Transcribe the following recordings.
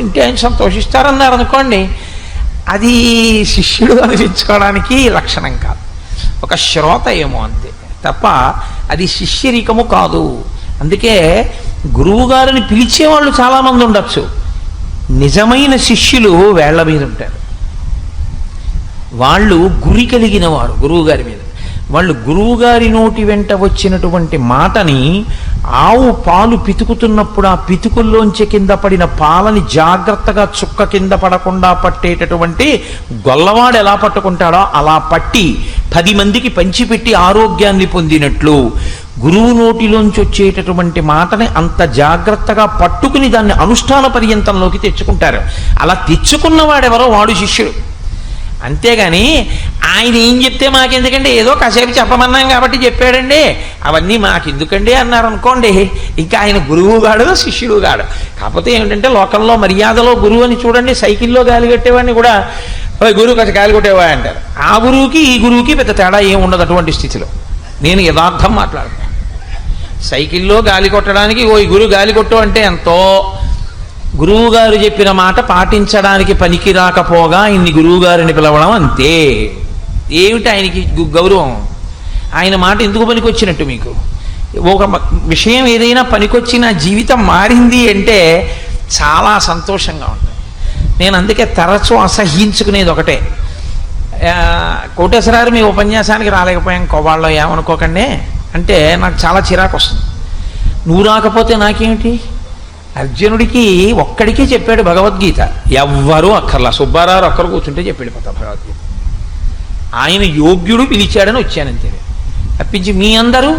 వింటే ఆయన సంతోషిస్తారన్నారు అనుకోండి, అది శిష్యుడు అనిపించుకోవడానికి లక్షణం కాదు, ఒక శ్రోత ఏమో అంతే తప్ప అది శిష్యరికము కాదు. అందుకే గురువుగారిని పిలిచేవాళ్ళు చాలామంది ఉండొచ్చు, నిజమైన శిష్యులు వేళ్ల మీద ఉంటారు. వాళ్ళు గురి కలిగిన వారు గురువుగారి మీద. వాళ్ళు గురువుగారి నోటి వెంట వచ్చినటువంటి మాటని, ఆవు పాలు పితుకుతున్నప్పుడు ఆ పితుకుల్లోంచి కింద పడిన పాలని జాగ్రత్తగా చుక్క కింద పడకుండా పట్టేటటువంటి గొల్లవాడు ఎలా పట్టుకుంటాడో అలా పట్టి 10 మందికి పంచిపెట్టి ఆరోగ్యాన్ని పొందినట్లు గురువు నోటిలోంచి వచ్చేటటువంటి మాటని అంత జాగ్రత్తగా పట్టుకుని దాన్ని అనుష్ఠాన పర్యంతంలోకి తెచ్చుకుంటారు. అలా తెచ్చుకున్నవాడెవరో వాడు శిష్యుడు. అంతేగాని ఆయన ఏం చెప్తే మాకెందుకండి, ఏదో కాసేపు చెప్పమన్నాం కాబట్టి చెప్పాడండి, అవన్నీ మాకెందుకండి అన్నారు అనుకోండి, ఇంకా ఆయన గురువుగాడు శిష్యుడుగాడు. కాకపోతే ఏమిటంటే లోకంలో మర్యాదలో గురువు అని చూడండి, సైకిల్లో గాలి కట్టేవాడిని కూడా గురువు కాస్త గాలి కొట్టేవా అంటారు. ఆ గురువుకి ఈ గురువుకి పెద్ద తేడా ఏమి ఉండదు. అటువంటి స్థితిలో నేను యథార్థం మాట్లాడతాను. సైకిల్లో గాలి కొట్టడానికి ఓ గురువు గాలి కొట్టు అంటే ఎంతో, గురువుగారు చెప్పిన మాట పాటించడానికి పనికి రాకపోగా ఇన్ని గురువుగారిని పిలవడం అంతే. ఏమిటి ఆయనకి గౌరవం? ఆయన మాట ఎందుకు పనికొచ్చినట్టు? మీకు ఒక విషయం ఏదైనా పనికొచ్చిన జీవితం మారింది అంటే చాలా సంతోషంగా ఉంటుంది. నేను అందుకే తరచూ అసహ్యించుకునేది ఒకటే, కోటేశ్వరారు మీ ఉపన్యాసానికి రాలేకపోయాం కోవాళ్ళలో ఏమనుకోకండి అంటే నాకు చాలా చిరాకు వస్తుంది. నువ్వు రాకపోతే నాకేమిటి? అర్జునుడికి ఒక్కడికే చెప్పాడు భగవద్గీత, ఎవ్వరూ అక్కర్లా, సుబ్బారావు ఒక్కరు కూర్చుంటే చెప్పాడు భగవద్గీత. ఆయన యోగ్యుడు పిలిచాడని వచ్చానంతే, తప్పించి మీ అందరూ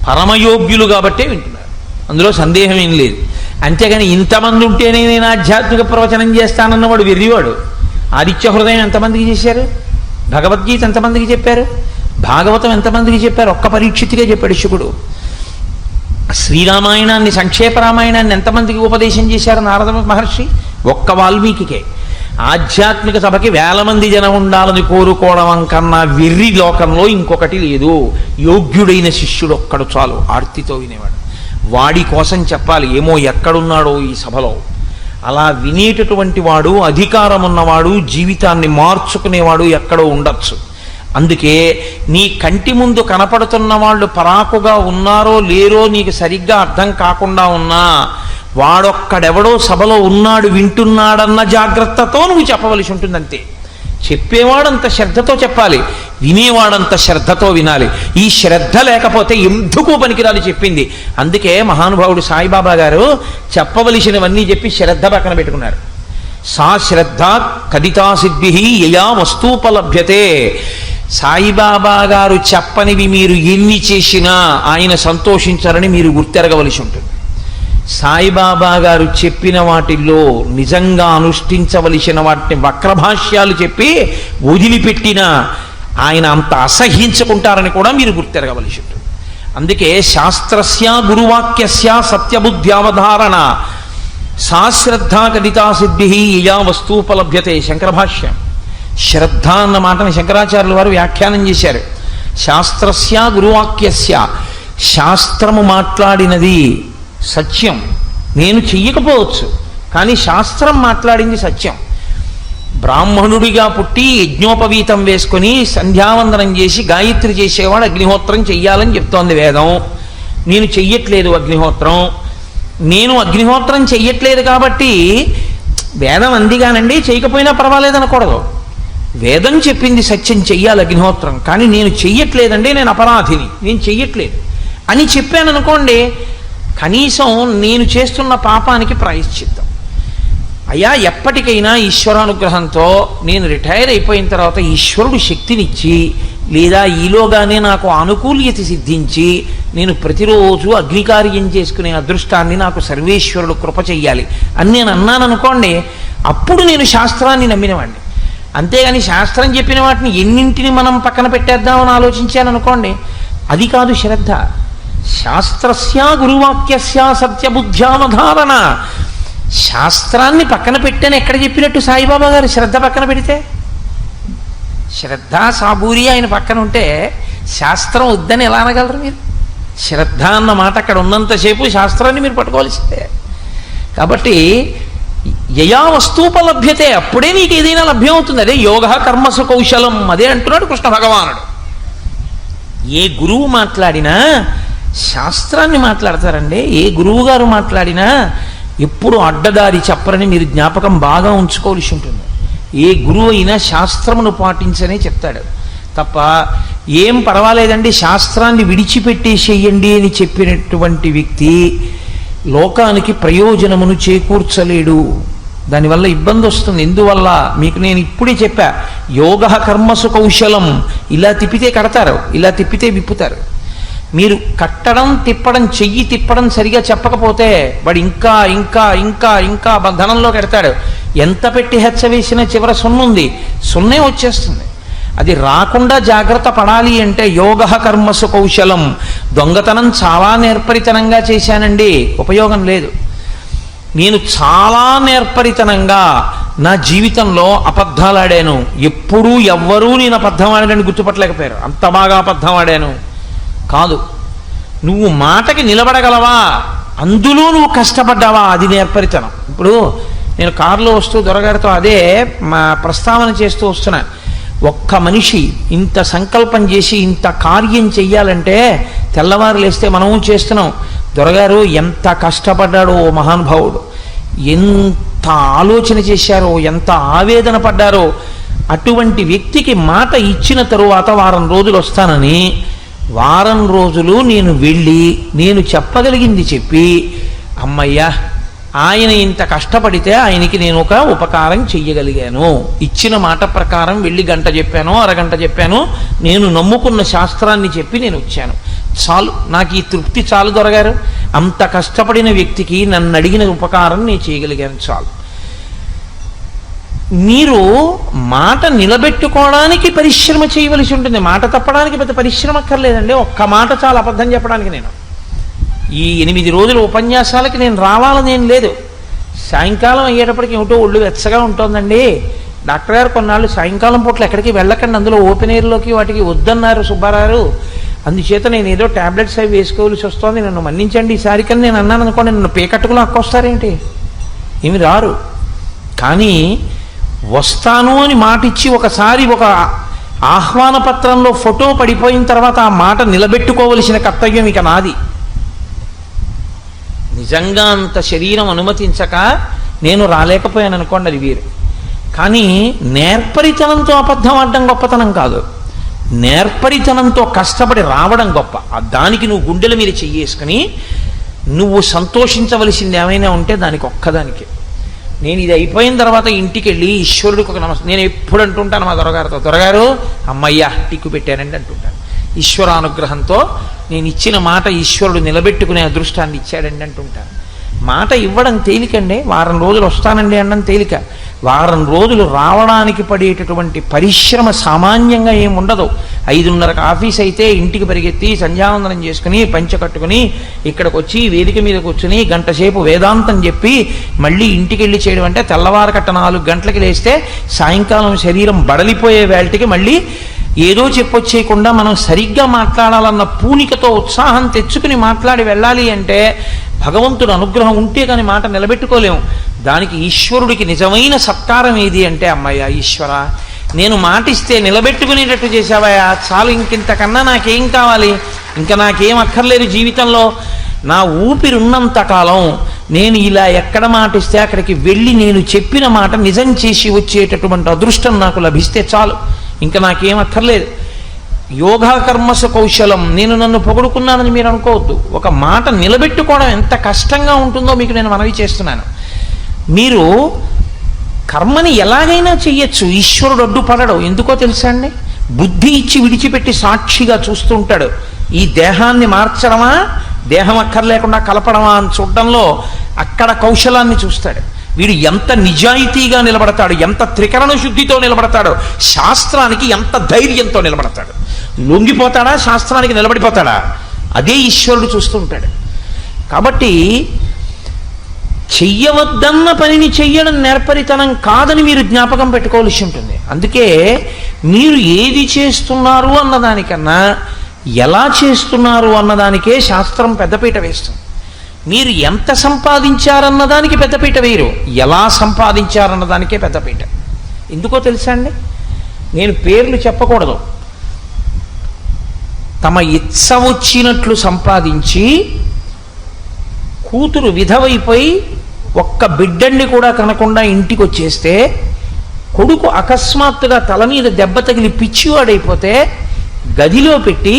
పరమయోగ్యులు కాబట్టే వింటున్నారు, అందులో సందేహం ఏం లేదు. అంతేగాని ఇంతమంది ఉంటేనే నేను ఆధ్యాత్మిక ప్రవచనం చేస్తానన్నవాడు వెర్రివాడు. ఆదిత్య హృదయం ఎంతమందికి చేశారు? భగవద్గీత ఎంతమందికి చెప్పారు? భాగవతం ఎంతమందికి చెప్పారు? ఒక్క పరీక్షితిగా చెప్పాడు శుకుడు. శ్రీరామాయణాన్ని, సంక్షేప రామాయణాన్ని ఎంతమందికి ఉపదేశం చేశారు నారద మహర్షి? ఒక్క వాల్మీకికే. ఆధ్యాత్మిక సభకి 1000 మంది జనం ఉండాలని కోరుకోవడం కన్నా వెర్రి లోకంలో ఇంకొకటి లేదు. యోగ్యుడైన శిష్యుడు ఒక్కడు చాలు, ఆర్తితో వినేవాడు. వాడి కోసం చెప్పాలి, ఏమో ఎక్కడున్నాడో ఈ సభలో. అలా వినేటటువంటి వాడు, అధికారం ఉన్నవాడు, జీవితాన్ని మార్చుకునేవాడు ఎక్కడో ఉండొచ్చు. అందుకే నీ కంటి ముందు కనపడుతున్న వాళ్ళు పరాకుగా ఉన్నారో లేరో నీకు సరిగ్గా అర్థం కాకుండా ఉన్నా, వాడొక్కడెవడో సభలో ఉన్నాడు వింటున్నాడన్న జాగ్రత్తతో నువ్వు చెప్పవలసి ఉంటుందంతే. చెప్పేవాడంత శ్రద్ధతో చెప్పాలి, వినేవాడంత శ్రద్ధతో వినాలి. ఈ శ్రద్ధ లేకపోతే ఎందుకు పనికిరాలి చెప్పింది. అందుకే మహానుభావుడు సాయిబాబా గారు చెప్పవలసినవన్నీ చెప్పి శ్రద్ధ పక్కన పెట్టుకున్నారు. సా శ్రద్ధ కదితా సిద్ధి యయా వస్తూపలభ్యతే. సాయిబాబా గారు చెప్పనివి మీరు ఎన్ని చేసినా ఆయన సంతోషించారని మీరు గుర్తెరగవలసి ఉంటుంది. సాయిబాబా గారు చెప్పిన వాటిల్లో నిజంగా అనుష్ఠించవలసిన వాటిని వక్రభాష్యాలు చెప్పి వదిలిపెట్టిన ఆయన అంత అసహ్యించుకుంటారని కూడా మీరు గుర్తెరగవలసి ఉంటుంది. అందుకే శాస్త్రస్య గురువాక్యస్య సత్యబుద్ధ్యావధారణ సా శ్రద్ధా కదితా సిద్ధి యయా వస్తూపలభ్యతే. శంకర భాష్యం. శ్రద్ధ అన్న మాటని శంకరాచార్యుల వారు వ్యాఖ్యానం చేశారు. శాస్త్రస్య గురువాక్యస్య, శాస్త్రము మాట్లాడినది సత్యం, నేను చెయ్యకపోవచ్చు కానీ శాస్త్రం మాట్లాడింది సత్యం. బ్రాహ్మణుడిగా పుట్టి యజ్ఞోపవీతం వేసుకొని సంధ్యావందనం చేసి గాయత్రి చేసేవాడు అగ్నిహోత్రం చెయ్యాలని చెప్తోంది వేదం. నేను చెయ్యట్లేదు అగ్నిహోత్రం. నేను అగ్నిహోత్రం చెయ్యట్లేదు కాబట్టి వేదం అందిగానండి చేయకపోయినా పర్వాలేదు అనకూడదు. వేదం చెప్పింది సత్యం, చెయ్యాలి అగ్నిహోత్రం, కానీ నేను చెయ్యట్లేదండి, నేను అపరాధిని, నేను చెయ్యట్లేదు అని చెప్పాను అనుకోండి, కనీసం నేను చేస్తున్న పాపానికి ప్రాయశ్చిత్తం. అయ్యా ఎప్పటికైనా ఈశ్వరానుగ్రహంతో నేను రిటైర్ అయిపోయిన తర్వాత ఈశ్వరుడు శక్తినిచ్చి, లేదా ఈలోగానే నాకు అనుకూల్యత సిద్ధించి నేను ప్రతిరోజు అగ్నికార్యం చేసుకునే అదృష్టాన్ని నాకు సర్వేశ్వరుడు కృప చెయ్యాలి అని నేను అన్నాను అనుకోండి, అప్పుడు నేను శాస్త్రాన్ని నమ్మినవాడిని. అంతేగాని శాస్త్రం చెప్పిన వాటిని ఎన్నింటిని మనం పక్కన పెట్టేద్దామని ఆలోచించాను అనుకోండి, అది కాదు శ్రద్ధ. శాస్త్రస్య గురువాక్యస్య సత్యబుద్ధ్యావధారణ. శాస్త్రాన్ని పక్కన పెట్టని ఎక్కడ చెప్పినట్టు సాయిబాబా గారు శ్రద్ధ పక్కన పెడితే? శ్రద్ధ సాబూరి ఆయన పక్కన ఉంటే శాస్త్రం వద్దని ఎలా అనగలరు మీరు? శ్రద్ధ అన్న మాట అక్కడ ఉన్నంతసేపు శాస్త్రాన్ని మీరు పట్టుకోవాల్సిందే. కాబట్టి యయా వస్తూపలభ్యతే, అప్పుడే నీకు ఏదైనా లభ్యం అవుతుంది. అదే యోగ కర్మసు కౌశలం, అదే అంటున్నాడు కృష్ణ భగవానుడు. ఏ గురువు మాట్లాడినా శాస్త్రాన్ని మాట్లాడతారండి. ఏ గురువు గారు మాట్లాడినా ఎప్పుడు అడ్డదారి చెప్పరని మీరు జ్ఞాపకం బాగా ఉంచుకోవాల్సి ఉంటుంది. ఏ గురువు అయినా శాస్త్రమును పాటించనే చెప్తాడు తప్ప ఏం పర్వాలేదండి శాస్త్రాన్ని విడిచిపెట్టేసేయండి అని చెప్పినటువంటి వ్యక్తి లోకానికి ప్రయోజనమును చేకూర్చలేడు. దానివల్ల ఇబ్బంది వస్తుంది. ఎందువల్ల మీకు నేను ఇప్పుడే చెప్పా, యోగ కర్మసు కౌశలం. ఇలా తిప్పితే కడతారు, ఇలా తిప్పితే విప్పుతారు. మీరు కట్టడం తిప్పడం, చెయ్యి తిప్పడం సరిగా చెప్పకపోతే వాడు ఇంకా ఇంకా ఇంకా ఇంకా బంధనంలో కడతాడు. ఎంత పెట్టి హెచ్చ వేసినా చివర సున్నుంది, సున్నే వచ్చేస్తుంది. అది రాకుండా జాగ్రత్త పడాలి అంటే యోగ కర్మసు కౌశలం. దొంగతనం చాలా నేర్పరితనంగా చేశానండి, ఉపయోగం లేదు. నేను చాలా నేర్పరితనంగా నా జీవితంలో అబద్ధాలు ఆడాను. ఎప్పుడూ ఎవ్వరూ నేను అబద్ధం ఆడానని గుర్తుపట్టలేకపోయారు. అంత బాగా అబద్ధం ఆడాను కాదు. నువ్వు మాటకి నిలబడగలవా, అందులో నువ్వు కష్టపడ్డావా, అది నేర్పరితనం. ఇప్పుడు నేను కారులో వస్తూ దొరగారితో అదే మా ప్రస్తావన చేస్తూ వస్తున్నా. ఒక్క మనిషి ఇంత సంకల్పం చేసి ఇంత కార్యం చెయ్యాలంటే తెల్లవారు లేస్తే మనము చేస్తున్నాం. దొరగారు ఎంత కష్టపడ్డాడో మహానుభావుడు, ఎంత ఆలోచన చేశారో, ఎంత ఆవేదన పడ్డారో. అటువంటి వ్యక్తికి మాట ఇచ్చిన తరువాత వారం రోజులు వస్తానని, వారం రోజులు నేను వెళ్ళి నేను చెప్పగలిగింది చెప్పి, అమ్మయ్యా ఆయన ఇంత కష్టపడితే ఆయనకి నేను ఒక ఉపకారం చెయ్యగలిగాను, ఇచ్చిన మాట ప్రకారం వెళ్ళి గంట చెప్పాను, అరగంట చెప్పాను, నేను నమ్ముకున్న శాస్త్రాన్ని చెప్పి నేను వచ్చాను, చాలు, నాకు ఈ తృప్తి చాలు దొరగారు. అంత కష్టపడిన వ్యక్తికి నన్ను అడిగిన ఉపకారం నేను చేయగలిగాను, చాలు. మీరు మాట నిలబెట్టుకోవడానికి పరిశ్రమ చేయవలసి ఉంటుంది. మాట తప్పడానికి పెద్ద పరిశ్రమ అక్కర్లేదండి. ఒక్క మాట చాలు అబద్ధం చెప్పడానికి. నేను ఈ 8 రోజుల ఉపన్యాసాలకి నేను రావాలని ఏం లేదు. సాయంకాలం అయ్యేటప్పటికి ఏమిటో ఒళ్ళు వెచ్చగా ఉంటుందండి. డాక్టర్ గారు కొన్నాళ్ళు సాయంకాలం పూట్ల ఎక్కడికి వెళ్ళకండి, అందులో ఓపెన్ ఎయిర్లోకి వాటికి వద్దన్నారు సుబ్బారావు, అందుచేత నేను ఏదో ట్యాబ్లెట్స్ అవి వేసుకోవాల్సి వస్తుంది, నన్ను మన్నించండి ఈసారి. కానీ నేను అన్నాను అనుకోండి, నన్ను పేకట్టుకులు అక్కొస్తారేంటి, ఏమి రారు. కానీ వస్తాను అని మాట ఇచ్చి ఒకసారి ఒక ఆహ్వాన పత్రంలో ఫోటో పడిపోయిన తర్వాత ఆ మాట నిలబెట్టుకోవలసిన కర్తవ్యం ఇక నాది. నిజంగా అంత శరీరం అనుమతించక నేను రాలేకపోయాను అనుకోండి, అది వీరు. కానీ నేర్పరితనంతో అబద్ధం ఆడడం గొప్పతనం కాదు, నేర్పరితనంతో కష్టపడి రావడం గొప్ప. దానికి నువ్వు గుండెల మీద చెయ్యేసుకుని నువ్వు సంతోషించవలసింది ఏమైనా ఉంటే దానికి ఒక్కదానికి. నేను ఇది అయిపోయిన తర్వాత ఇంటికి వెళ్ళి ఈశ్వరుడికి ఒక నేను ఎప్పుడు అంటుంటాను మా దొరగారితో, దొరగారు అమ్మయ్యా టిక్కు పెట్టానండి అంటుంటాను. ఈశ్వరానుగ్రహంతో నేను ఇచ్చిన మాట ఈశ్వరుడు నిలబెట్టుకునే అదృష్టాన్ని ఇచ్చాడండి అంటుంటాను. మాట ఇవ్వడం తేలికండి, వారం రోజులు వస్తానండి అనడం తేలిక. వారం రోజులు రావడానికి పడేటటువంటి పరిశ్రమ సామాన్యంగా ఏముండదు. 5:30కి ఆఫీస్ అయితే ఇంటికి పరిగెత్తి సంధ్యావందనం చేసుకుని పంచె కట్టుకుని ఇక్కడికి వచ్చి వేదిక మీద కూర్చుని గంట సేపు వేదాంతం చెప్పి మళ్ళీ ఇంటికి వెళ్ళి చేయడం అంటే తెల్లవారకట్ట 4 గంటలకి లేస్తే సాయంకాలం శరీరం బడలిపోయే వేళటికి మళ్ళీ ఏదో చెప్పొచ్చేయకుండా మనం సరిగ్గా మాట్లాడాలన్న పూనికతో ఉత్సాహం తెచ్చుకుని మాట్లాడి వెళ్ళాలి అంటే భగవంతుడు అనుగ్రహం ఉంటే కానీ మాట నిలబెట్టుకోలేము. దానికి ఈశ్వరుడికి నిజమైన సత్కారం ఏది అంటే, అమ్మయ్య ఈశ్వర నేను మాటిస్తే నిలబెట్టుకునేటట్టు చేశావయ్యా, చాలు, ఇంకింతకన్నా నాకేం కావాలి, ఇంకా నాకేం అక్కర్లేదు జీవితంలో. నా ఊపిరున్నంత కాలం నేను ఇలా ఎక్కడ మాటిస్తే అక్కడికి వెళ్ళి నేను చెప్పిన మాట నిజం చేసి వచ్చేటటువంటి అదృష్టం నాకు లభిస్తే చాలు, ఇంకా నాకేం అక్కర్లేదు. యోగా కర్మసు కౌశలం. నేను నన్ను పొగుడుకున్నానని మీరు అనుకోవద్దు. ఒక మాట నిలబెట్టుకోవడం ఎంత కష్టంగా ఉంటుందో మీకు నేను మనవి చేస్తున్నాను. మీరు కర్మని ఎలాగైనా చెయ్యొచ్చు, ఈశ్వరుడు అడ్డుపడడు. ఎందుకో తెలుసా అండి, బుద్ధి ఇచ్చి విడిచిపెట్టి సాక్షిగా చూస్తూ ఉంటాడు. ఈ దేహాన్ని మార్చడమా, దేహం అక్కర్లేకుండా కలపడమా అని చూడడంలో అక్కడ కౌశలాన్ని చూస్తాడు. వీడు ఎంత నిజాయితీగా నిలబడతాడు, ఎంత త్రికరణ శుద్ధితో నిలబడతాడో, శాస్త్రానికి ఎంత ధైర్యంతో నిలబడతాడు. లొంగిపోతాడా, శాస్త్రానికి నిలబడిపోతాడా, అదే ఈశ్వరుడు చూస్తూ ఉంటాడు. కాబట్టి చెయ్యవద్దన్న పనిని చెయ్యడం నేర్పరితనం కాదని మీరు జ్ఞాపకం పెట్టుకోవాల్సి ఉంటుంది. అందుకే మీరు ఏది చేస్తున్నారు అన్నదానికన్నా ఎలా చేస్తున్నారు అన్నదానికే శాస్త్రం పెద్దపీట వేస్తుంది. మీరు ఎంత సంపాదించారన్న దానికి పెద్దపీట వేయరు, ఎలా సంపాదించారన్న దానికే పెద్దపీట. ఎందుకో తెలుసా అండి, నేను పేర్లు చెప్పకూడదు. తమ ఇచ్చ వచ్చినట్లు సంపాదించి కూతురు విధవైపోయి ఒక్క బిడ్డన్ని కూడా కనకుండా ఇంటికి వచ్చేస్తే, కొడుకు అకస్మాత్తుగా తల మీద దెబ్బ తగిలి పిచ్చివాడైపోతే గదిలో పెట్టి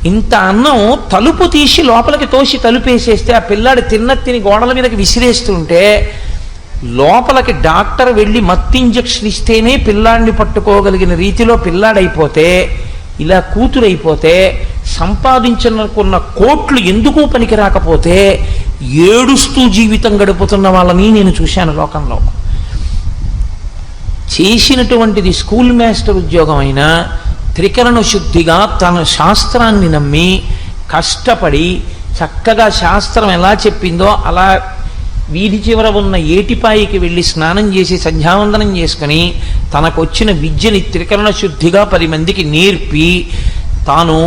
ఇంత అన్నం తలుపు తీసి లోపలికి తోసి తలుపేసేస్తే ఆ పిల్లాడు తిని గోడల మీదకి విసిరేస్తుంటే లోపలికి డాక్టర్ వెళ్ళి మత్తు ఇంజక్షన్ ఇస్తేనే పిల్లాడిని పట్టుకోగలిగిన రీతిలో పిల్లాడైపోతే, ఇలా కూతురైపోతే, సంపాదించుకున్న కోట్లు ఎందుకు పనికి రాకపోతే ఏడుస్తూ జీవితం గడుపుతున్న వాళ్ళని నేను చూశాను లోకంలో. చేసినటువంటిది స్కూల్ మాస్టర్ ఉద్యోగం అయినా త్రికరణ శుద్ధిగా తన శాస్త్రాన్ని నమ్మి కష్టపడి చక్కగా శాస్త్రం ఎలా చెప్పిందో అలా వీధి చివర ఉన్న ఏటిపాయికి వెళ్ళి స్నానం చేసి సంధ్యావందనం చేసుకుని తనకొచ్చిన విద్యని త్రికరణ శుద్ధిగా 10 మందికి నేర్పి తాను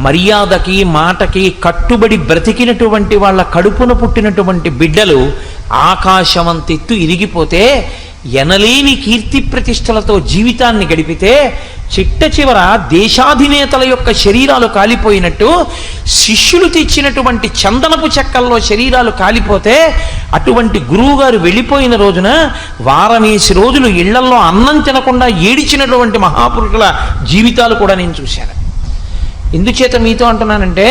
మర్యాదకి మాటకి కట్టుబడి బ్రతికినటువంటి వాళ్ళ కడుపున పుట్టినటువంటి బిడ్డలు ఆకాశమంతెత్తు ఇరిగిపోతే ఎనలేని కీర్తి ప్రతిష్టలతో జీవితాన్ని గడిపితే చిట్ట చివర దేశాధినేతల యొక్క శరీరాలు కాలిపోయినట్టు శిష్యులు తెచ్చినటువంటి చందనపు చెక్కల్లో శరీరాలు కాలిపోతే అటువంటి గురువుగారు వెళ్ళిపోయిన రోజున వారమేసి రోజులు ఇళ్లల్లో అన్నం తినకుండా ఏడిచినటువంటి మహాపురుషుల జీవితాలు కూడా నేను చూశాను. ఎందుచేత మీతో అంటున్నానంటే,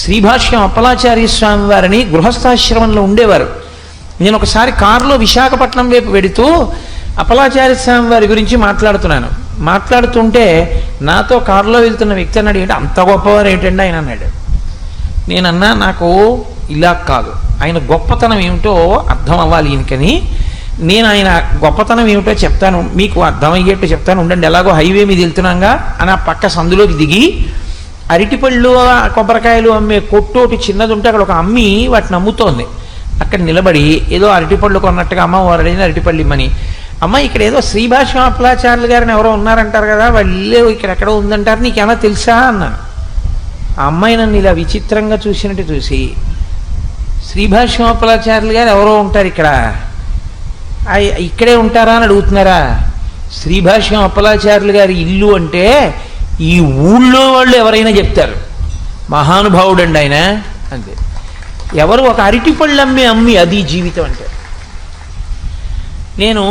శ్రీభాష్యం అప్పలాచార్య స్వామి వారిని గృహస్థాశ్రమంలో ఉండేవారు. నేను ఒకసారి కారులో విశాఖపట్నం వైపు వెడుతూ అప్పలాచార్య స్వామి వారి గురించి మాట్లాడుతుంటే నాతో కారులో వెళ్తున్న వ్యక్తి అన్నాడు, ఏంటి అంత గొప్పవారు ఏంటండి ఆయన అన్నాడు. నేనన్నా, నాకు ఇలా కాదు, ఆయన గొప్పతనం ఏమిటో అర్థం అవ్వాలి ఈయనకని నేను ఆయన గొప్పతనం ఏమిటో చెప్తాను, మీకు అర్థమయ్యేట్టు చెప్తాను ఉండండి, ఎలాగో హైవే మీద వెళ్తున్నాగా అని ఆ పక్క సందులోకి దిగి అరటిపళ్ళు కొబ్బరికాయలు అమ్మే కొట్టోటి చిన్నది ఉంటే అక్కడ ఒక అమ్మి వాటిని అమ్ముతోంది. అక్కడ నిలబడి ఏదో అరటిపళ్ళు కొన్నట్టుగా అమ్మ వారు అడిగిన అరటిపళ్ళు ఇమ్మని, అమ్మ ఇక్కడ ఏదో శ్రీభాష్యం అప్పలాచార్యులు గారిని ఎవరో ఉన్నారంటారు కదా, వాళ్ళు ఇక్కడ ఎక్కడో ఉందంటారు, నీకేమన్నా తెలుసా అన్నాను. ఆ అమ్మాయి నన్ను ఇలా విచిత్రంగా చూసినట్టు చూసి, శ్రీభాష్యం అప్పలాచార్యులు గారు ఎవరో ఉంటారు ఇక్కడ, ఇక్కడే ఉంటారా అని అడుగుతున్నారా? శ్రీభాష్యం అప్పలాచార్యులు గారి ఇల్లు అంటే ఈ ఊళ్ళో వాళ్ళు ఎవరైనా చెప్తారు, మహానుభావుడండి ఆయన అంతే. ఎవరు ఒక అరటిపళ్ళు అమ్మి అది జీవితం అంటే. నేను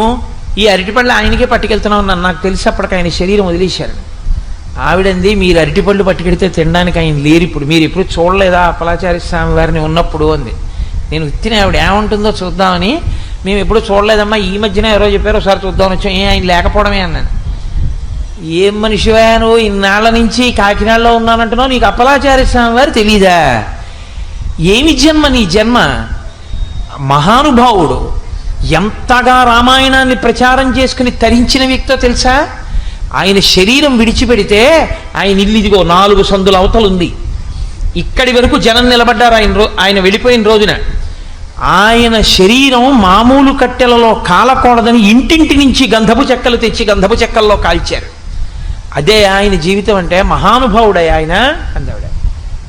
ఈ అరటిపళ్ళు ఆయనకే పట్టుకెళ్తున్నాను, నాకు తెలిసి అప్పటికి ఆయన శరీరం వదిలేశారు. ఆవిడంది, మీరు అరటిపళ్ళు పట్టుకెడితే తినడానికి ఆయన లేరు ఇప్పుడు, మీరు ఎప్పుడు చూడలేదా అప్పలాచార్య స్వామి వారిని ఉన్నప్పుడు అంది. నేను తినే ఆవిడ ఏముంటుందో చూద్దామని, మేము ఎప్పుడు చూడలేదమ్మా, ఈ మధ్యన ఎవరో చెప్పారు ఒకసారి చూద్దామని వచ్చాం, ఆయన లేకపోవడమే అన్నాను. ఏం మనిషివా నువ్వు, ఇన్నాళ్ళ నుంచి కాకినాడలో ఉన్నానంటున్నావు, నీకు అప్పలాచార్య స్వామి వారు తెలీదా? ఏమి జన్మ నీ జన్మ? మహానుభావుడు, ఎంతగా రామాయణాన్ని ప్రచారం చేసుకుని తరించిన వ్యక్తో తెలుసా? ఆయన శరీరం విడిచిపెడితే ఆయన ఇల్లు ఇదిగో 4 సందుల అవతలుంది, ఇక్కడి వరకు జనం నిలబడ్డారు ఆయన వెళ్ళిపోయిన రోజున. ఆయన శరీరం మామూలు కట్టెలలో కాలకూడదని ఇంటింటి నుంచి గంధపు చెక్కలు తెచ్చి గంధపు చెక్కల్లో కాల్చారు. అదే ఆయన జీవితం అంటే. మహానుభావుడే ఆయన అందావిడ.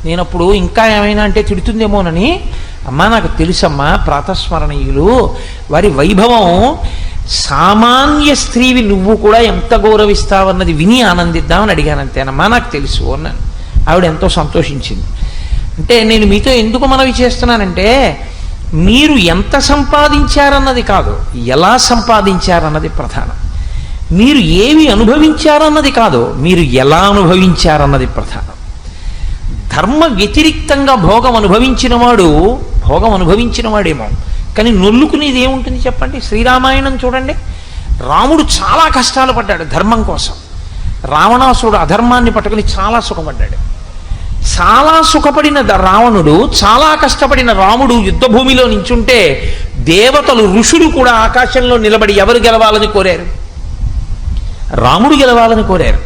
నేనప్పుడు ఇంకా ఏమైనా అంటే తిడుతుందేమోనని, అమ్మా నాకు తెలుసమ్మా, ప్రాతస్మరణీయులు వారి వైభవం, సామాన్య స్త్రీవి నువ్వు కూడా ఎంత గౌరవిస్తావన్నది విని ఆనందిద్దామని అడిగాను, అంతేనమ్మా నాకు తెలుసు అన్నాను. ఆవిడ ఎంతో సంతోషించింది. అంటే నేను మీతో ఎందుకు మనవి చేస్తున్నానంటే, మీరు ఎంత సంపాదించారన్నది కాదు, ఎలా సంపాదించారన్నది ప్రధానం. మీరు ఏమి అనుభవించారన్నది కాదు, మీరు ఎలా అనుభవించారన్నది ప్రధానం. ధర్మ వ్యతిరిక్తంగా భోగం అనుభవించిన వాడేమో, కానీ నొల్లుకునేది ఏముంటుంది చెప్పండి? శ్రీరామాయణం చూడండి, రాముడు చాలా కష్టాలు పడ్డాడు ధర్మం కోసం. రావణాసురుడు అధర్మాన్ని పట్టుకుని చాలా సుఖపడ్డాడు. చాలా సుఖపడిన రావణుడు, చాలా కష్టపడిన రాముడు యుద్ధభూమిలో నించుంటే దేవతలు ఋషులు కూడా ఆకాశంలో నిలబడి ఎవరు గెలవాలని కోరారు? రాముడు గెలవాలని కోరారు.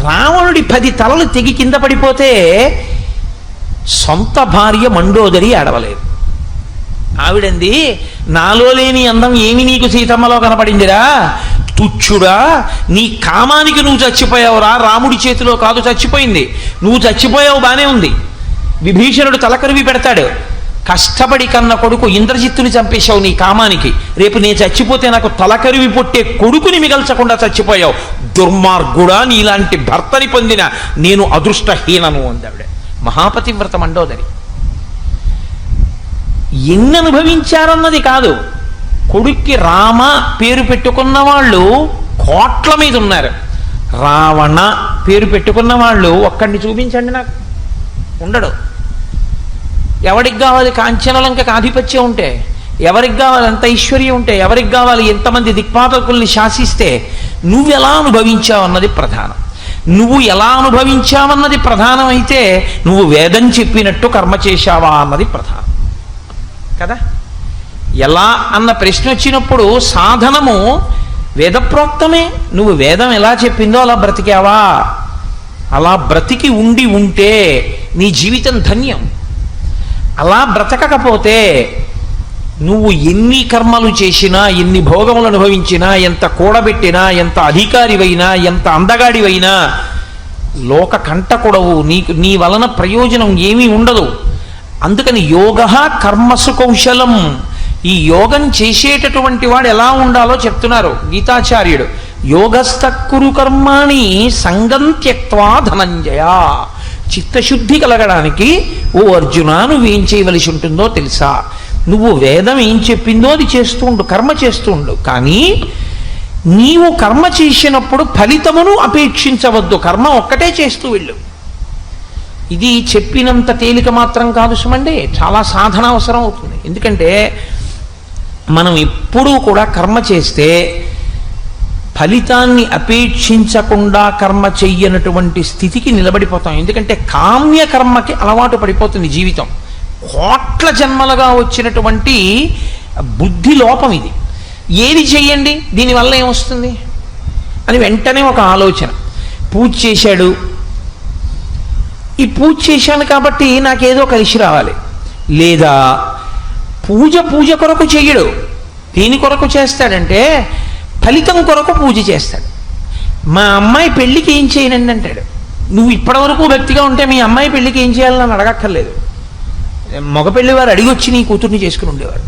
రావణుడి 10 తలలు తెగి కింద పడిపోతే సొంత భార్య మండోదరి అడవలేదు. ఆవిడంది, నాలో లేని అందం ఏమి నీకు సీతమ్మలో కనపడిందిరా తుచ్చుడా, నీ కామానికి నువ్వు చచ్చిపోయావురా, రాముడి చేతిలో కాదు చచ్చిపోయింది, నువ్వు చచ్చిపోయావు బానే ఉంది. విభీషణుడు తలకరివి పెడతాడు, కష్టపడి కన్న కొడుకు ఇంద్రజిత్తుని చంపేశావు నీ కామానికి, రేపు నేను చచ్చిపోతే నాకు తలకరివి పొట్టే కొడుకుని మిగల్చకుండా చచ్చిపోయావు, దుర్మార్గుడా, నీలాంటి భర్తని పొందిన నేను అదృష్టహీనను అందావిడ. మహాపతివ్రత మండోదరి. ఎన్ని అనుభవించారన్నది కాదు, కొడుక్కి రామ పేరు పెట్టుకున్న వాళ్ళు కోట్ల మీద ఉన్నారు. రావణ పేరు పెట్టుకున్న వాళ్ళు ఒక్కడిని చూపించండి నాకు, ఉండడు. ఎవరికి కావాలి కాంచనలంకకు ఆధిపత్యం ఉంటే, ఎవరికి కావాలి అంత ఐశ్వర్యం ఉంటే, ఎవరికి కావాలి ఎంతమంది దిక్పాలకుల్ని శాసిస్తే, నువ్వెలా అనుభవించావన్నది ప్రధానం. నువ్వు ఎలా అనుభవించావన్నది ప్రధానమైతే నువ్వు వేదం చెప్పినట్టు కర్మ చేశావా అన్నది ప్రధానం కదా. ఎలా అన్న ప్రశ్న వచ్చినప్పుడు సాధనము వేదప్రోక్తమే. నువ్వు వేదం ఎలా చెప్పిందో అలా బ్రతికావా? అలా బ్రతికి ఉంటే నీ జీవితం ధన్యం. అలా బ్రతకకపోతే నువ్వు ఎన్ని కర్మలు చేసినా, ఎన్ని భోగములు అనుభవించినా, ఎంత కూడబెట్టినా, ఎంత అధికారివైనా, ఎంత అందగాడివైనా లోక కంటకుడవు. నీ వలన ప్రయోజనం ఏమీ ఉండదు. అందుకని యోగ కర్మసు కౌశలం. ఈ యోగం చేసేటటువంటి వాడు ఎలా ఉండాలో చెప్తున్నారు గీతాచార్యుడు. యోగస్తక్కురు కర్మాణి సంగం త్యక్త్వా ధనంజయ. చిత్తశుద్ధి కలగడానికి ఓ అర్జున నువ్వేం చేయవలసి ఉంటుందో తెలుసా? నువ్వు వేదం ఏం చెప్పిందో అది చేస్తూ ఉండు, కర్మ చేస్తూ ఉండు. కానీ నీవు కర్మ చేసినప్పుడు ఫలితమును అపేక్షించవద్దు, కర్మ ఒక్కటే చేస్తూ వెళ్ళు. ఇది చెప్పినంత తేలిక మాత్రం కాదు సుమండి, చాలా సాధన అవసరం అవుతుంది. ఎందుకంటే మనం ఎప్పుడూ కూడా కర్మ చేస్తే ఫలితాన్ని అపేక్షించకుండా కర్మ చెయ్యనటువంటి స్థితికి నిలబడిపోతాం. ఎందుకంటే కామ్య కర్మకి అలవాటు పడిపోతుంది జీవితం. కోట్ల జన్మలుగా వచ్చినటువంటి బుద్ధి లోపం ఇది. ఏది చెయ్యండి, దీనివల్ల ఏమొస్తుంది అని వెంటనే ఒక ఆలోచన. పూజ చేశాడు, ఈ పూజ చేశాను కాబట్టి నాకేదో కలిసి రావాలి. లేదా పూజ కొరకు చెయ్యడు. దేని కొరకు చేస్తాడంటే ఫలితం కొరకు పూజ చేస్తాడు. మా అమ్మాయి పెళ్ళికి ఏం చేయనండి అంటాడు. నువ్వు ఇప్పటివరకు భక్తిగా ఉంటే మీ అమ్మాయి పెళ్ళికి ఏం చేయాలని అడగక్కర్లేదు. మగ పెళ్లివారు అడిగి వచ్చి నీ కూతుర్ని చేసుకుని ఉండేవారు.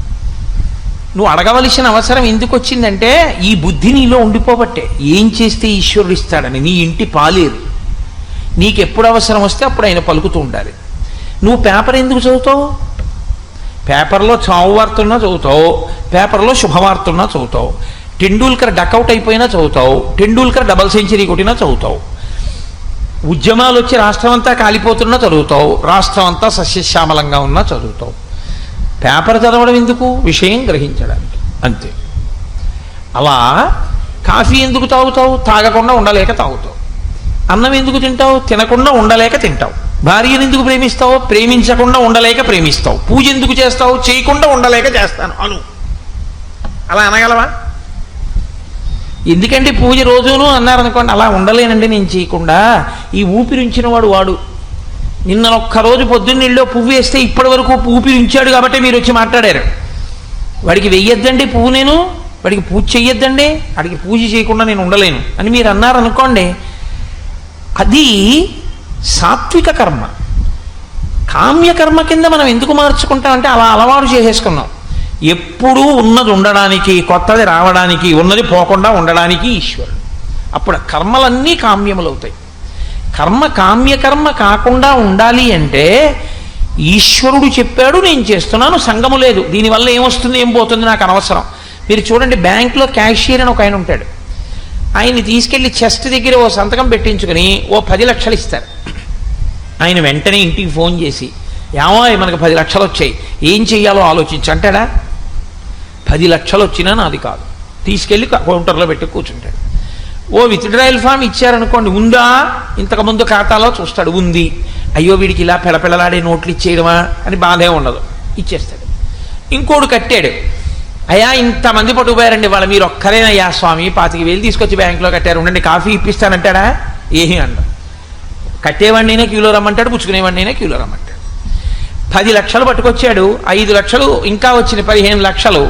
నువ్వు అడగవలసిన అవసరం ఎందుకు వచ్చిందంటే ఈ బుద్ధి నీలో ఉండిపోబట్టే. ఏం చేస్తే ఈశ్వరుడు ఇస్తాడని. నీ ఇంటి పాలేరు. నీకు ఎప్పుడు అవసరం వస్తే అప్పుడు ఆయన పలుకుతూ ఉండాలి. నువ్వు పేపర్ ఎందుకు చదువుతావు? పేపర్లో చావు వార్తన్నా చదువుతావు, పేపర్లో శుభవార్తన్నా చదువుతావు, టెండూల్కర్ డకౌట్ అయిపోయినా చదువుతావు, టెండూల్కర్ డబల్ సెంచరీ కొట్టినా చదువుతావు, ఉద్యమాలు వచ్చి రాష్ట్రం అంతా కాలిపోతున్నా చదువుతావు, రాష్ట్రం అంతా సస్యశ్యామలంగా ఉన్నా చదువుతావు. పేపర్ చదవడం ఎందుకు? విషయం గ్రహించడానికి, అంతే. అలా కాఫీ ఎందుకు తాగుతావు? తాగకుండా ఉండలేక తాగుతావు. అన్నం ఎందుకు తింటావు? తినకుండా ఉండలేక తింటావు. భార్యను ఎందుకు ప్రేమిస్తావు? ప్రేమించకుండా ఉండలేక ప్రేమిస్తావు. పూజ ఎందుకు చేస్తావు? చేయకుండా ఉండలేక చేస్తాను అను. అలా అనగలవా? ఎందుకంటే పూజ రోజును అన్నారనుకోండి, అలా ఉండలేనండి నేను చేయకుండా. ఈ ఊపిరించిన వాడు నిన్న ఒక్కరోజు పొద్దున్నీళ్ళలో పువ్వు వేస్తే ఇప్పటి వరకు ఊపిరి ఉంచాడు కాబట్టి మీరు వచ్చి మాట్లాడారు. వాడికి వెయ్యొద్దండి పువ్వు, నేను వాడికి పూజ చెయ్యొద్దండి, వాడికి పూజ చేయకుండా నేను ఉండలేను అని మీరు అన్నారనుకోండి, అది సాత్విక కర్మ. కామ్యకర్మ కింద మనం ఎందుకు మార్చుకుంటామంటే అలా అలవాటు చేసేసుకున్నాం. ఎప్పుడూ ఉన్నది ఉండడానికి, కొత్తది రావడానికి, ఉన్నది పోకుండా ఉండడానికి ఈశ్వరుడు. అప్పుడు కర్మలన్నీ కామ్యములు అవుతాయి. కర్మ కామ్యకర్మ కాకుండా ఉండాలి అంటే ఈశ్వరుడు చెప్పాడు, నేను చేస్తున్నాను, సంగము లేదు, దీనివల్ల ఏమొస్తుంది ఏం పోతుంది నాకు అనవసరం. మీరు చూడండి, బ్యాంకులో క్యాషియర్ అని ఒక ఆయన ఉంటాడు. ఆయన్ని తీసుకెళ్లి చెస్ట్ దగ్గర ఓ సంతకం పెట్టించుకుని ఓ 10 లక్షలు ఇస్తారు. ఆయన వెంటనే ఇంటికి ఫోన్ చేసి, ఏమో మనకు 10 లక్షలు వచ్చాయి, ఏం చెయ్యాలో ఆలోచించి అంటాడా? 10 లక్షలు వచ్చినా నాది కాదు, తీసుకెళ్ళి కౌంటర్లో పెట్టి కూర్చుంటాడు. ఓ విత్డ్రాయల్ ఫామ్ ఇచ్చారనుకోండి, ఉందా? ఇంతకుముందు ఖాతాలో చూస్తాడు, ఉంది. అయ్యో వీడికి ఇలా పెళపెళలాడే నోట్లు ఇచ్చేయడమా అని బాధే ఉండదు, ఇచ్చేస్తాడు. ఇంకోడు కట్టాడు, అయ్యా ఇంతమంది పట్టుకుపోయారండి వాళ్ళు, మీరు ఒక్కరేనయ్యా స్వామి, 25,000 తీసుకొచ్చి బ్యాంకులో కట్టారు, ఉండండి కాఫీ ఇప్పిస్తానంటాడా? ఏమీ అంటాడు. కట్టేవాడినైనా క్యూలో రమ్మంటాడు, పుచ్చుకునేవాడినైనా క్యూలో రమ్మంటాడు. 10 లక్షలు పట్టుకొచ్చాడు, 5 లక్షలు ఇంకా వచ్చిన 15 లక్షలు.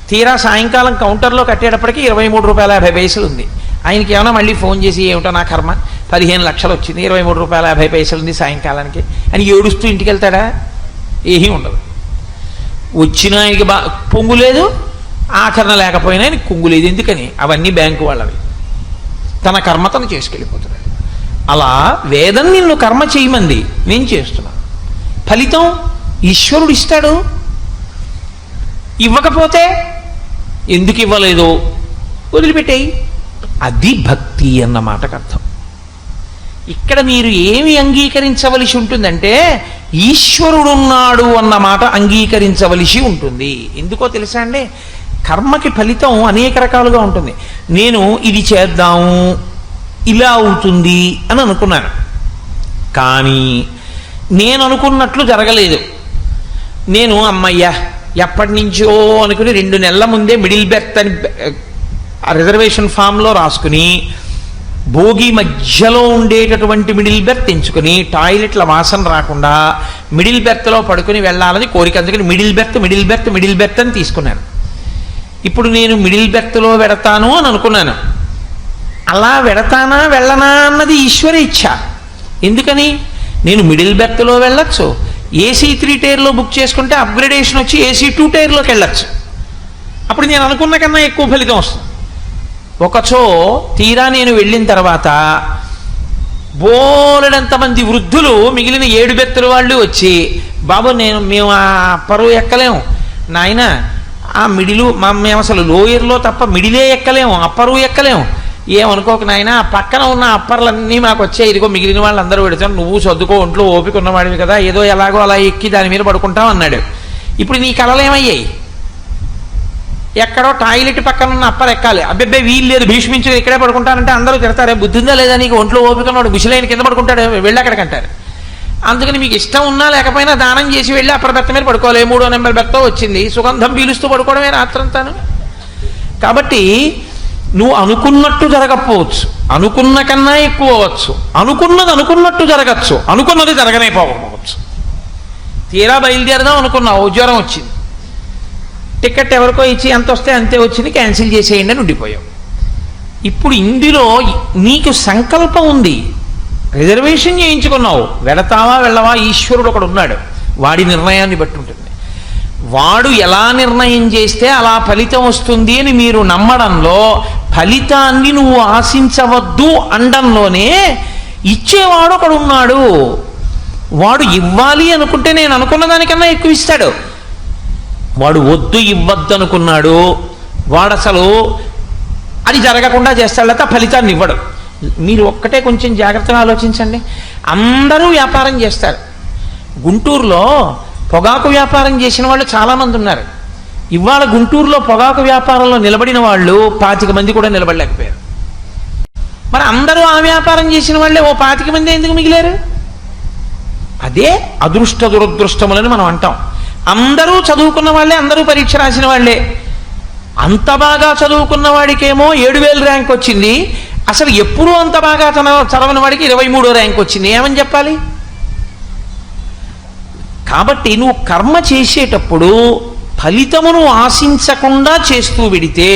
తీరా సాయంకాలం కౌంటర్లో కట్టేటప్పటికి 23 రూపాయల 50 పైసలు ఉంది. ఆయనకి ఏమైనా మళ్ళీ ఫోన్ చేసి, ఏమిటో నా కర్మ, 15 లక్షలు వచ్చింది, 23 రూపాయల 50 పైసలు ఉంది సాయంకాలానికి అని ఏడుస్తూ ఇంటికి వెళ్తాడా? ఏమీ ఉండదు. వచ్చిన ఆయనకి పొంగు లేదు, ఆఖరణ లేకపోయినా ఆయనకి కొంగు లేదు. ఎందుకని? అవన్నీ బ్యాంకు వాళ్ళవి. తన కర్మ తను చేసుకెళ్ళిపోతున్నాడు. అలా వేదం నిన్ను కర్మ చేయమంది, నేను చేస్తున్నాను. ఫలితం ఈశ్వరుడు ఇస్తాడు. ఇవ్వకపోతే ఎందుకు ఇవ్వలేదో వదిలిపెట్టేయి. అది భక్తి అన్న మాటకు అర్థం. ఇక్కడ మీరు ఏమి అంగీకరించవలసి ఉంటుందంటే ఈశ్వరుడున్నాడు అన్న మాట అంగీకరించవలసి ఉంటుంది. ఎందుకో తెలుసా అండి, కర్మకి ఫలితం అనేక రకాలుగా ఉంటుంది. నేను ఇది చేద్దాము, ఇలా అవుతుంది అని అనుకున్నాను, కానీ నేను అనుకున్నట్లు జరగలేదు. నేను అమ్మయ్యా ఎప్పటి నుంచో అనుకుని 2 నెలల ముందే మిడిల్ బెర్త్ అని రిజర్వేషన్ ఫామ్లో రాసుకుని భోగి మధ్యలో ఉండేటటువంటి మిడిల్ బెర్త్ ఎంచుకుని టాయిలెట్ల వాసన రాకుండా మిడిల్ బెర్త్లో పడుకుని వెళ్ళాలని కోరిక. అందుకని మిడిల్ బెర్త్ అని తీసుకున్నాను. ఇప్పుడు నేను మిడిల్ బెర్త్లో వెడతాను అని అనుకున్నాను. అలా వెడతానా వెళ్ళనా అన్నది ఈశ్వర ఇచ్ఛ. ఎందుకని? నేను మిడిల్ బెర్త్లో వెళ్ళొచ్చు, ఏసీ 3 టైర్లో బుక్ చేసుకుంటే అప్గ్రేడేషన్ వచ్చి ఏసీ 2 టైర్లోకి వెళ్ళొచ్చు. అప్పుడు నేను అనుకున్న కన్నా ఎక్కువ ఫలితం వస్తుంది. ఒకచో తీరా నేను వెళ్ళిన తర్వాత బోలెడంతమంది వృద్ధులు మిగిలిన 7 బెర్తుల వాళ్ళు వచ్చి, బాబు మేము ఆ అప్పరు ఎక్కలేము నాయన, ఆ మిడిలు మేము అసలు లోయర్లో తప్ప మిడిలే ఎక్కలేము, అప్పరు ఎక్కలేము, ఏమనుకోక నాయన ఆ పక్కన ఉన్న అప్పర్లన్నీ మాకు వచ్చాయి, ఇదిగో మిగిలిన వాళ్ళందరూ పెడతాను, నువ్వు చదువుకో, ఒంట్లో ఓపిక ఉన్నవాడివి కదా, ఏదో ఎలాగో అలా ఎక్కి దాని మీద పడుకుంటాం అన్నాడు. ఇప్పుడు నీ కలలేమయ్యాయి? ఎక్కడో టాయిలెట్ పక్కన ఉన్న అప్పర్ ఎక్కాలి, అబ్బెబ్బే వీలు లేదు, భీష్మించు ఇక్కడే పడుకుంటానంటే అందరూ తిడతారే, బుద్ధి ఉందా లేదా నీకు, ఒంట్లో ఓపిక ఉన్నాడు ముసలైన కింద పడుకుంటాడు, వెళ్ళి అక్కడికంటారు. అందుకని మీకు ఇష్టం ఉన్నా లేకపోయినా దానం చేసి వెళ్ళి అప్పర్ బెత్త మీద పడుకోవాలి. 3వ నెంబర్ బెత్త వచ్చింది, సుగంధం పీలుస్తూ పడుకోవడమే రాత్రంతాను. కాబట్టి నువ్వు అనుకున్నట్టు జరగకపోవచ్చు, అనుకున్న కన్నా ఎక్కువ అవ్వచ్చు, అనుకున్నది అనుకున్నట్టు జరగచ్చు, అనుకున్నది జరగనేపోవచ్చు. తీరా బయలుదేరదాం అనుకున్నావు, జ్వరం వచ్చింది, టికెట్ ఎవరికో ఇచ్చి ఎంత వస్తే అంతే వచ్చింది, క్యాన్సిల్ చేసేయండి అని ఉండిపోయావు. ఇప్పుడు ఇందులో నీకు సంకల్పం ఉంది, రిజర్వేషన్ చేయించుకున్నావు, వెడతావా వెళ్ళవా ఈశ్వరుడు ఒకడు ఉన్నాడు, వాడి నిర్ణయాన్ని బట్టి ఉంటుంది. వాడు ఎలా నిర్ణయం చేస్తే అలా ఫలితం వస్తుంది అని మీరు నమ్మడంలో, ఫలితాన్ని నువ్వు ఆశించవద్దు అనడంలోనే ఇచ్చేవాడు ఒకడు ఉన్నాడు. వాడు ఇవ్వాలి అనుకుంటే నేను అనుకున్న దానికన్నా ఎక్కువ ఇస్తాడు. వాడు వద్దు ఇవ్వద్దు అనుకున్నాడు, వాడు అసలు అది జరగకుండా చేస్తాడు, లేకపోతే ఫలితాన్ని ఇవ్వడు. మీరు ఒక్కటే కొంచెం జాగ్రత్తగా ఆలోచించండి. అందరూ వ్యాపారం చేస్తారు. గుంటూరులో పొగాకు వ్యాపారం చేసిన వాళ్ళు చాలామంది ఉన్నారు. ఇవాళ గుంటూరులో పొగాకు వ్యాపారంలో నిలబడిన వాళ్ళు 25 మంది కూడా నిలబడలేకపోయారు. మరి అందరూ ఆ వ్యాపారం చేసిన వాళ్ళే 25 మంది ఎందుకు మిగిలారు? అదే అదృష్ట దురదృష్టములని మనం అంటాం. అందరూ చదువుకున్న వాళ్ళే, అందరూ పరీక్ష రాసిన వాళ్ళే. అంత బాగా చదువుకున్న వాడికేమో 7000 ర్యాంక్ వచ్చింది, అసలు ఎప్పుడూ అంత బాగా చదవని వాడికి 23వ ర్యాంక్ వచ్చింది. ఏమని చెప్పాలి? కాబట్టి నువ్వు కర్మ చేసేటప్పుడు ఫలితమును ఆశించకుండా చేస్తూ విడితే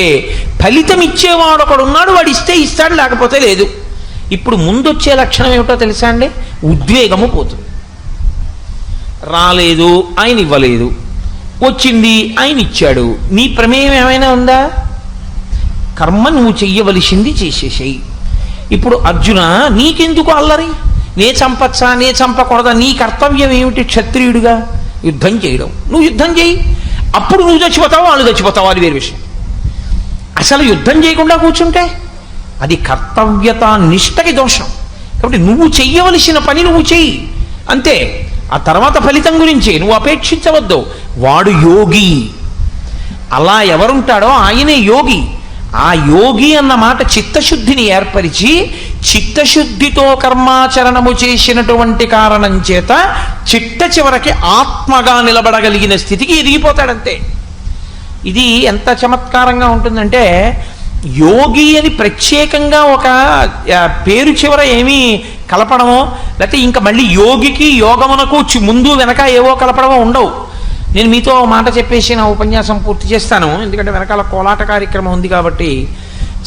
ఫలితం ఇచ్చేవాడు ఒకడు ఉన్నాడు, వాడు ఇస్తే ఇస్తాడు, లేకపోతే లేదు. ఇప్పుడు ముందొచ్చే లక్షణం ఏమిటో తెలుసా అండి? ఉద్వేగము పోతుంది. రాలేదు, ఆయన ఇవ్వలేదు, వచ్చింది, ఆయన ఇచ్చాడు, నీ ప్రమేయం ఏమైనా ఉందా? కర్మ నువ్వు చెయ్యవలసింది చేసేసేయి. ఇప్పుడు అర్జున, నీకెందుకు అల్లరి? నే చంపచ్చా, నే చంపకూడదా? నీ కర్తవ్యం ఏమిటి? క్షత్రియుడిగా యుద్ధం చేయడం. నువ్వు యుద్ధం చేయి, అప్పుడు నువ్వు చచ్చిపోతావు, వాళ్ళు చచ్చిపోతావు, అది వేరే విషయం. అసలు యుద్ధం చేయకుండా కూర్చుంటే అది కర్తవ్యత నిష్టకి దోషం. కాబట్టి నువ్వు చెయ్యవలసిన పని నువ్వు చెయ్యి, అంతే. ఆ తర్వాత ఫలితం గురించి నువ్వు అపేక్షించవద్దు. వాడు యోగి. అలా ఎవరుంటాడో ఆయనే యోగి. ఆ యోగి అన్న మాట చిత్తశుద్ధిని ఏర్పరిచి, చిత్తశుద్ధితో కర్మాచరణము చేసినటువంటి కారణం చేత చిట్ట చివరికి ఆత్మగా నిలబడగలిగిన స్థితికి ఎదిగిపోతాడంతే. ఇది ఎంత చమత్కారంగా ఉంటుందంటే, యోగి అని ప్రత్యేకంగా ఒక పేరు చివర ఏమీ కలపడమో, లేకపోతే ఇంకా మళ్ళీ యోగికి యోగమునకు ముందు వెనక ఏవో కలపడమో ఉండవు. నేను మీతో మాట చెప్పేసి నా ఉపన్యాసం పూర్తి చేస్తాను, ఎందుకంటే వెనకాల కోలాట కార్యక్రమం ఉంది కాబట్టి.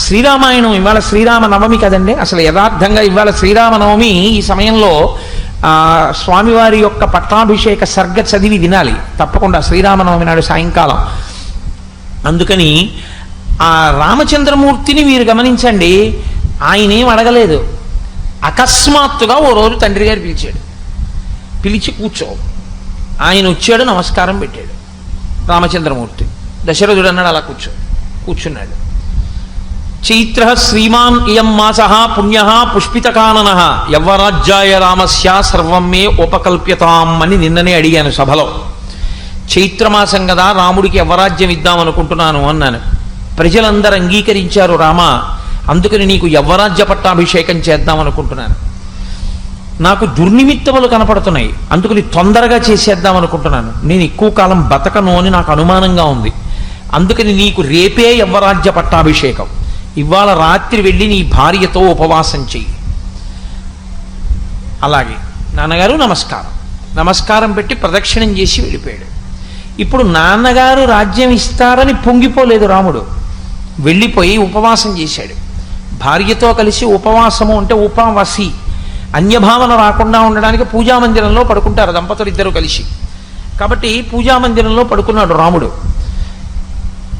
శ్రీరామాయణం ఇవాళ శ్రీరామ నవమి కదండి. అసలు యథార్థంగా ఇవాళ శ్రీరామనవమి. ఈ సమయంలో స్వామివారి యొక్క పట్టాభిషేక సర్గ చదివి వినాలి తప్పకుండా శ్రీరామనవమి నాడు సాయంకాలం. అందుకని ఆ రామచంద్రమూర్తిని మీరు గమనించండి, ఆయనేం అడగలేదు. అకస్మాత్తుగా ఓ రోజు తండ్రి గారు పిలిచాడు. పిలిచి కూర్చో, ఆయన వచ్చాడు, నమస్కారం పెట్టాడు రామచంద్రమూర్తి. దశరథుడు అన్నాడు అలా కూర్చున్నాడు. చైత్ర శ్రీమాన్ ఇయం మాస పుణ్య పుష్పితకానన యవ్వరాజ్యాయ రామస్య సర్వం మే ఉపకల్ప్యతాం అని నిన్ననే అడిగాను సభలో. చైత్రమాసం కదా, రాముడికి యవ్వరాజ్యం ఇద్దామనుకుంటున్నాను అన్నాను. ప్రజలందరూ అంగీకరించారు, రామ అందుకని నీకు యవ్వరాజ్య పట్టాభిషేకం చేద్దామనుకుంటున్నాను. నాకు దుర్నిమిత్తములు కనపడుతున్నాయి, అందుకని తొందరగా చేసేద్దాం అనుకుంటున్నాను. నేను ఎక్కువ కాలం బతకను అని నాకు అనుమానంగా ఉంది. అందుకని నీకు రేపే యవ్వరాజ్య పట్టాభిషేకం. ఇవాళ రాత్రి వెళ్ళి నీ భార్యతో ఉపవాసం చెయ్యి. అలాగే నాన్నగారు నమస్కారం పెట్టి ప్రదక్షిణం చేసి వెళ్ళిపోయాడు. ఇప్పుడు నాన్నగారు రాజ్యం ఇస్తారని పొంగిపోలేదు రాముడు. వెళ్ళిపోయి ఉపవాసం చేశాడు. భార్యతో కలిసి ఉపవాసము అంటే ఉపవాసి, అన్యభావన రాకుండా ఉండడానికి పూజామందిరంలో పడుకుంటారు దంపతులు ఇద్దరు కలిసి. కాబట్టి పూజామందిరంలో పడుకున్నాడు రాముడు.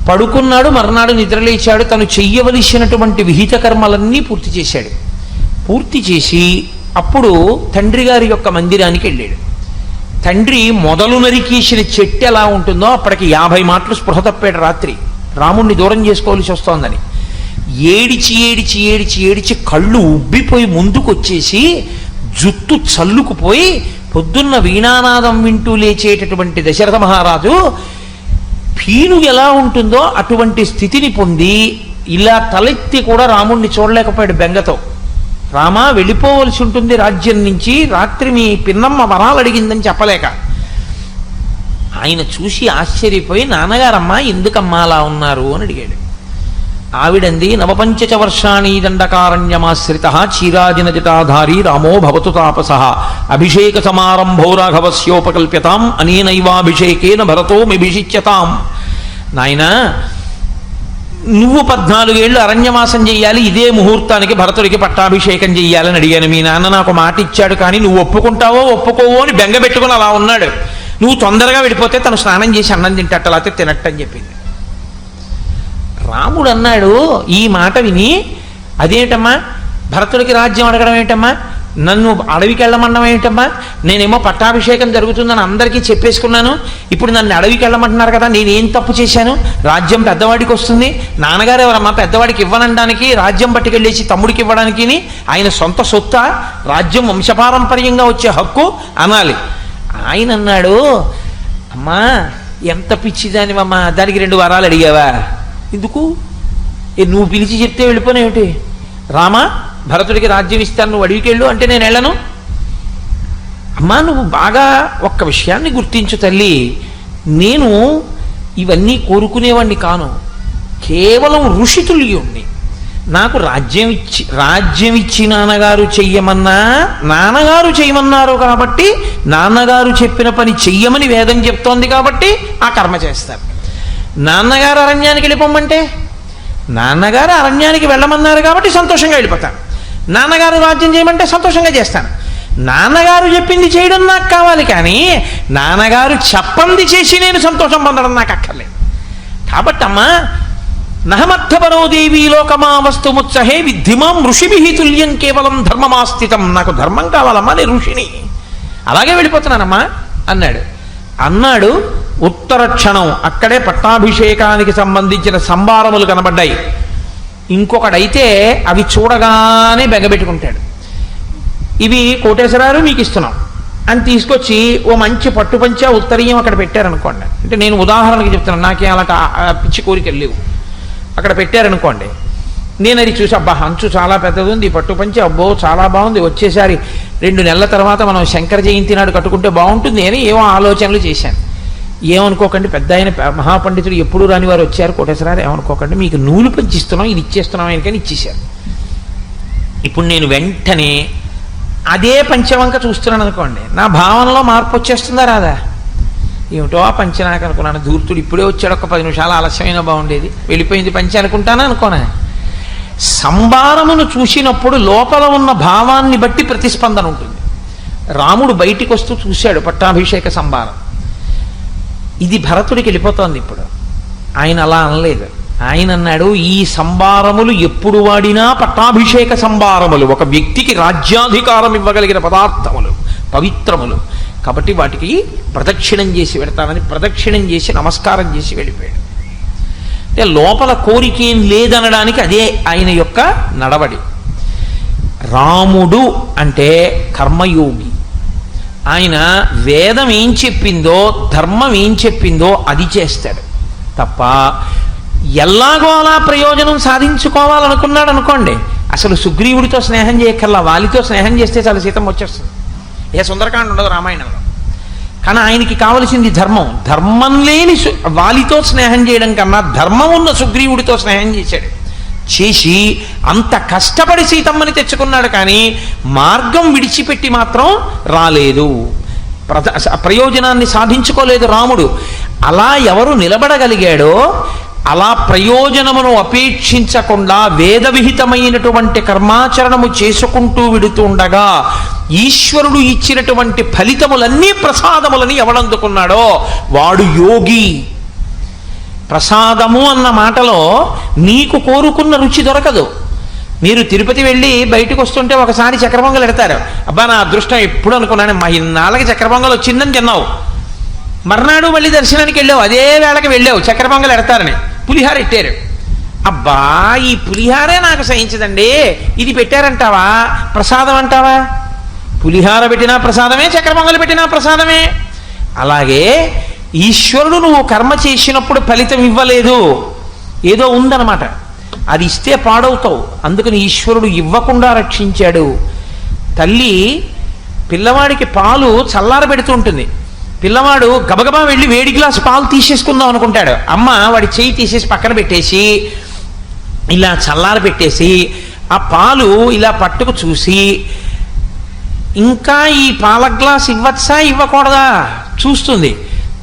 పడుకున్నాడు, మర్నాడు నిద్రలేచాడు. తను చెయ్యవలసినటువంటి విహిత కర్మలన్నీ పూర్తి చేశాడు. పూర్తి చేసి అప్పుడు తండ్రి గారి యొక్క మందిరానికి వెళ్ళాడు. తండ్రి మొదలు నరికేసిన చెట్టు ఎలా ఉంటుందో అప్పటికి 50 మాటలు స్పృహ తప్పాడు రాత్రి, రాముణ్ణి దూరం చేసుకోవాల్సి వస్తోందని. ఏడిచి కళ్ళు ఉబ్బిపోయి ముందుకు వచ్చేసి జుట్టు చల్లుకుపోయి పొద్దున్న వీణానాదం వింటూ లేచేటటువంటి దశరథ మహారాజు పీను ఎలా ఉంటుందో అటువంటి స్థితిని పొంది ఇలా తలెత్తి కూడా రాముణ్ణి చూడలేకపోయాడు బెంగతో. రామా వెళ్ళిపోవలసి ఉంటుంది రాజ్యం నుంచి, రాత్రి మీ పిన్నమ్మ వరాలు అడిగిందని చెప్పలేక. ఆయన చూసి ఆశ్చర్యపోయి నాన్నగారమ్మా ఎందుకమ్మా అలా ఉన్నారు అని అడిగాడు. ఆవిడంది నవపంచచ వర్షాణి దండకారణ్యమాశ్రిత చీరాజిన జటాధారి రామో భవతు తాపస అభిషేక సమారంభో రాఘవస్యోపకల్ప్యతాం అనేనైవాభిషేకేన భరతో మిభిషిచ్యతాం. నాయనా నువ్వు 14 ఏళ్ళు అరణ్యవాసం చెయ్యాలి, ఇదే ముహూర్తానికి భరతుడికి పట్టాభిషేకం చెయ్యాలని అడిగాను. మీ నాన్న నాకు మాట ఇచ్చాడు, కానీ నువ్వు ఒప్పుకుంటావో ఒప్పుకోవో అని బెంగ పెట్టుకుని అలా ఉన్నాడు. నువ్వు తొందరగా వెళ్ళిపోతే తను స్నానం చేసి అన్నం తింటట్టు లేకపోతే తినట్టని చెప్పింది. రాముడు అన్నాడు ఈ మాట విని, అదేంటమ్మా భరతుడికి రాజ్యం అడగడం ఏంటమ్మా, నన్ను అడవికి వెళ్ళమన్నడం ఏంటమ్మా, నేనేమో పట్టాభిషేకం జరుగుతుందని అందరికీ చెప్పేసుకున్నాను, ఇప్పుడు నన్ను అడవికి వెళ్ళమంటున్నారు కదా, నేనేం తప్పు చేశాను, రాజ్యం పెద్దవాడికి వస్తుంది, నాన్నగారు ఎవరమ్మా పెద్దవాడికి ఇవ్వనడానికి రాజ్యం పట్టుకెళ్ళేసి తమ్ముడికి ఇవ్వడానికి, ఆయన సొంత సొత్త, రాజ్యం వంశపారంపర్యంగా వచ్చే హక్కు అనాలి. ఆయన అన్నాడు అమ్మా ఎంత పిచ్చిదానివమ్మా, దానికి 2 వరాలు అడిగావా, ఎందుకు నువ్వు పిలిచి చెప్తే వెళ్ళిపోనేమిటి, రామా భరతుడికి రాజ్యం ఇస్తాను నువ్వు అడవికి వెళ్ళు అంటే నేను వెళ్ళను. అమ్మా నువ్వు బాగా ఒక్క విషయాన్ని గుర్తించు తల్లి, నేను ఇవన్నీ కాను, కేవలం ఋషితుల్యుణ్ణి. నాకు రాజ్యం ఇచ్చి నాన్నగారు చెయ్యమన్నా నాన్నగారు చెయ్యమన్నారు కాబట్టి, నాన్నగారు చెప్పిన పని చెయ్యమని వేదం చెప్తోంది కాబట్టి ఆ కర్మ చేస్తారు. నాన్నగారు అరణ్యానికి వెళ్ళిపోమంటే నాన్నగారు అరణ్యానికి వెళ్ళమన్నారు కాబట్టి సంతోషంగా వెళ్ళిపోతాను, నాన్నగారు రాజ్యం చేయమంటే సంతోషంగా చేస్తాను. నాన్నగారు చెప్పింది చేయడం నాకు కావాలి, కానీ నాన్నగారు చెప్పంది చేసి నేను సంతోషం పొందడం నాకు అక్కర్లేదు. కాబట్టి అమ్మా నహమర్థపరో దేవీ లోకమా వస్తుముత్సహే విద్ధిమాం ఋషిభిః తుల్యం కేవలం ధర్మమాస్థితం. నాకు ధర్మం కావాలమ్మా, నేను ఋషిని, అలాగే వెళ్ళిపోతున్నానమ్మా అన్నాడు. ఉత్తర క్షణం అక్కడే పట్టాభిషేకానికి సంబంధించిన సంభారములు కనబడ్డాయి. ఇంకొకడైతే అవి చూడగానే బెంగబెట్టుకుంటాడు. ఇవి కోటేశ్వరారు మీకు ఇస్తున్నాం అని తీసుకొచ్చి ఓ మంచి పట్టుపంచ ఉత్తరీయం అక్కడ పెట్టారనుకోండి, అంటే నేను ఉదాహరణకి చెప్తున్నాను, నాకే అలాంటి పిచ్చి కోరికలు లేవు. అక్కడ పెట్టారనుకోండి, నేను అది చూసి అబ్బా అంచు చాలా పెద్దది ఉంది, పట్టుపంచి అబ్బో చాలా బాగుంది, వచ్చేసారి 2 నెలల తర్వాత మనం శంకర జయంతి నాడు కట్టుకుంటే బాగుంటుంది అని ఏవో ఆలోచనలు చేశాను. ఏమనుకోకండి, పెద్ద ఆయన మహాపండితుడు ఎప్పుడు రాని వారు వచ్చారు కోటేశ్వరారు, ఏమనుకోకండి, మీకు నూలు పంచిస్తున్నాం, ఇది ఇచ్చేస్తున్నాం ఆయనకని ఇచ్చేశారు. ఇప్పుడు నేను వెంటనే అదే పంచవంక చూస్తున్నాను అనుకోండి, నా భావనలో మార్పు వచ్చేస్తుందా రాదా? ఏమిటో ఆ పంచ నాకు అనుకున్నాను, ధూర్తుడు ఇప్పుడే వచ్చాడు, ఒక 10 నిమిషాలు ఆలస్యమైనా బాగుండేది, వెళ్ళిపోయింది పంచ అనుకుంటానా అనుకోనా. సంభారమును చూసినప్పుడు లోపల ఉన్న భావాన్ని బట్టి ప్రతిస్పందన ఉంటుంది. రాముడు బయటికి వస్తూ చూశాడు పట్టాభిషేక సంభారం. ఇది భరతుడికి వెళ్ళిపోతోంది. ఇప్పుడు ఆయన అలా అనలేదు. ఆయన అన్నాడు, ఈ సంభారములు ఎప్పుడు వాడినా పట్టాభిషేక సంభారములు, ఒక వ్యక్తికి రాజ్యాధికారం ఇవ్వగలిగిన పదార్థములు, పవిత్రములు, కాబట్టి వాటికి ప్రదక్షిణం చేసి పెడతానని ప్రదక్షిణం చేసి నమస్కారం చేసి వెళ్ళిపోయాడు. అంటే లోపల కోరికేం లేదనడానికి అదే ఆయన యొక్క నడవడి. రాముడు అంటే కర్మయోగి. ఆయన వేదం ఏం చెప్పిందో, ధర్మం ఏం చెప్పిందో అది చేస్తాడు తప్ప ఎలాగో అలా ప్రయోజనం సాధించుకోవాలనుకున్నాడు అనుకోండి, అసలు సుగ్రీవుడితో స్నేహం చేయక్కర్లా, వాలితో స్నేహం చేస్తే చాలా సీతం వచ్చేస్తుంది. ఏ సుందరకాండ ఉండదు రామాయణంలో. కానీ ఆయనకి కావలసింది ధర్మం. ధర్మం లేని వాలితో స్నేహం చేయడం కన్నా ధర్మం ఉన్న సుగ్రీవుడితో స్నేహం చేశాడు. చేసి అంత కష్టపడి సీతమ్మని తెచ్చుకున్నాడు. కానీ మార్గం విడిచిపెట్టి మాత్రం రాలేదు, ప్రయోజనాన్ని సాధించుకోలేదు రాముడు. అలా ఎవరు నిలబడగలిగాడో, అలా ప్రయోజనమును అపేక్షించకుండా వేదవిహితమైనటువంటి కర్మాచరణము చేసుకుంటూ విడుతూ ఉండగా ఈశ్వరుడు ఇచ్చినటువంటి ఫలితములన్నీ ప్రసాదములని ఎవడందుకున్నాడో వాడు యోగి. ప్రసాదము అన్న మాటలో నీకు కోరుకున్న రుచి దొరకదు. మీరు తిరుపతి వెళ్ళి బయటకు వస్తుంటే ఒకసారి చక్కెర పొంగల్ ఎడతారు. అబ్బా నా అదృష్టం ఎప్పుడు అనుకున్నాను, మా ఇన్నాళ్ళకి చక్కెర పొంగల్ వచ్చిందని తిన్నావు. మర్నాడు మళ్ళీ దర్శనానికి వెళ్ళావు, అదే వేళకి వెళ్ళావు, చక్కెర పొంగల్ ఎడతారని పులిహార ఎట్టారు. అబ్బా ఈ పులిహారే నాకు సహించదండి, ఇది పెట్టారంటావా ప్రసాదం అంటావా? పులిహార పెట్టినా ప్రసాదమే, చక్కెర పొంగల్ పెట్టినా ప్రసాదమే. అలాగే ఈశ్వరుడు నువ్వు కర్మ చేసినప్పుడు ఫలితం ఇవ్వలేదు, ఏదో ఉందన్నమాట, అది ఇస్తే పాడవుతావు. అందుకని ఈశ్వరుడు ఇవ్వకుండా రక్షించాడు. తల్లి పిల్లవాడికి పాలు చల్లార పెడుతూ ఉంటుంది. పిల్లవాడు గబగబా వెళ్ళి వేడి గ్లాసు పాలు తీసేసుకుందాం అనుకుంటాడు. అమ్మ వాడి చేయి తీసేసి పక్కన పెట్టేసి ఇలా చల్లార పెట్టేసి ఆ పాలు ఇలా పట్టుకు చూసి, ఇంకా ఈ పాల గ్లాస్ ఇవ్వచ్చా ఇవ్వకూడదా చూస్తుంది.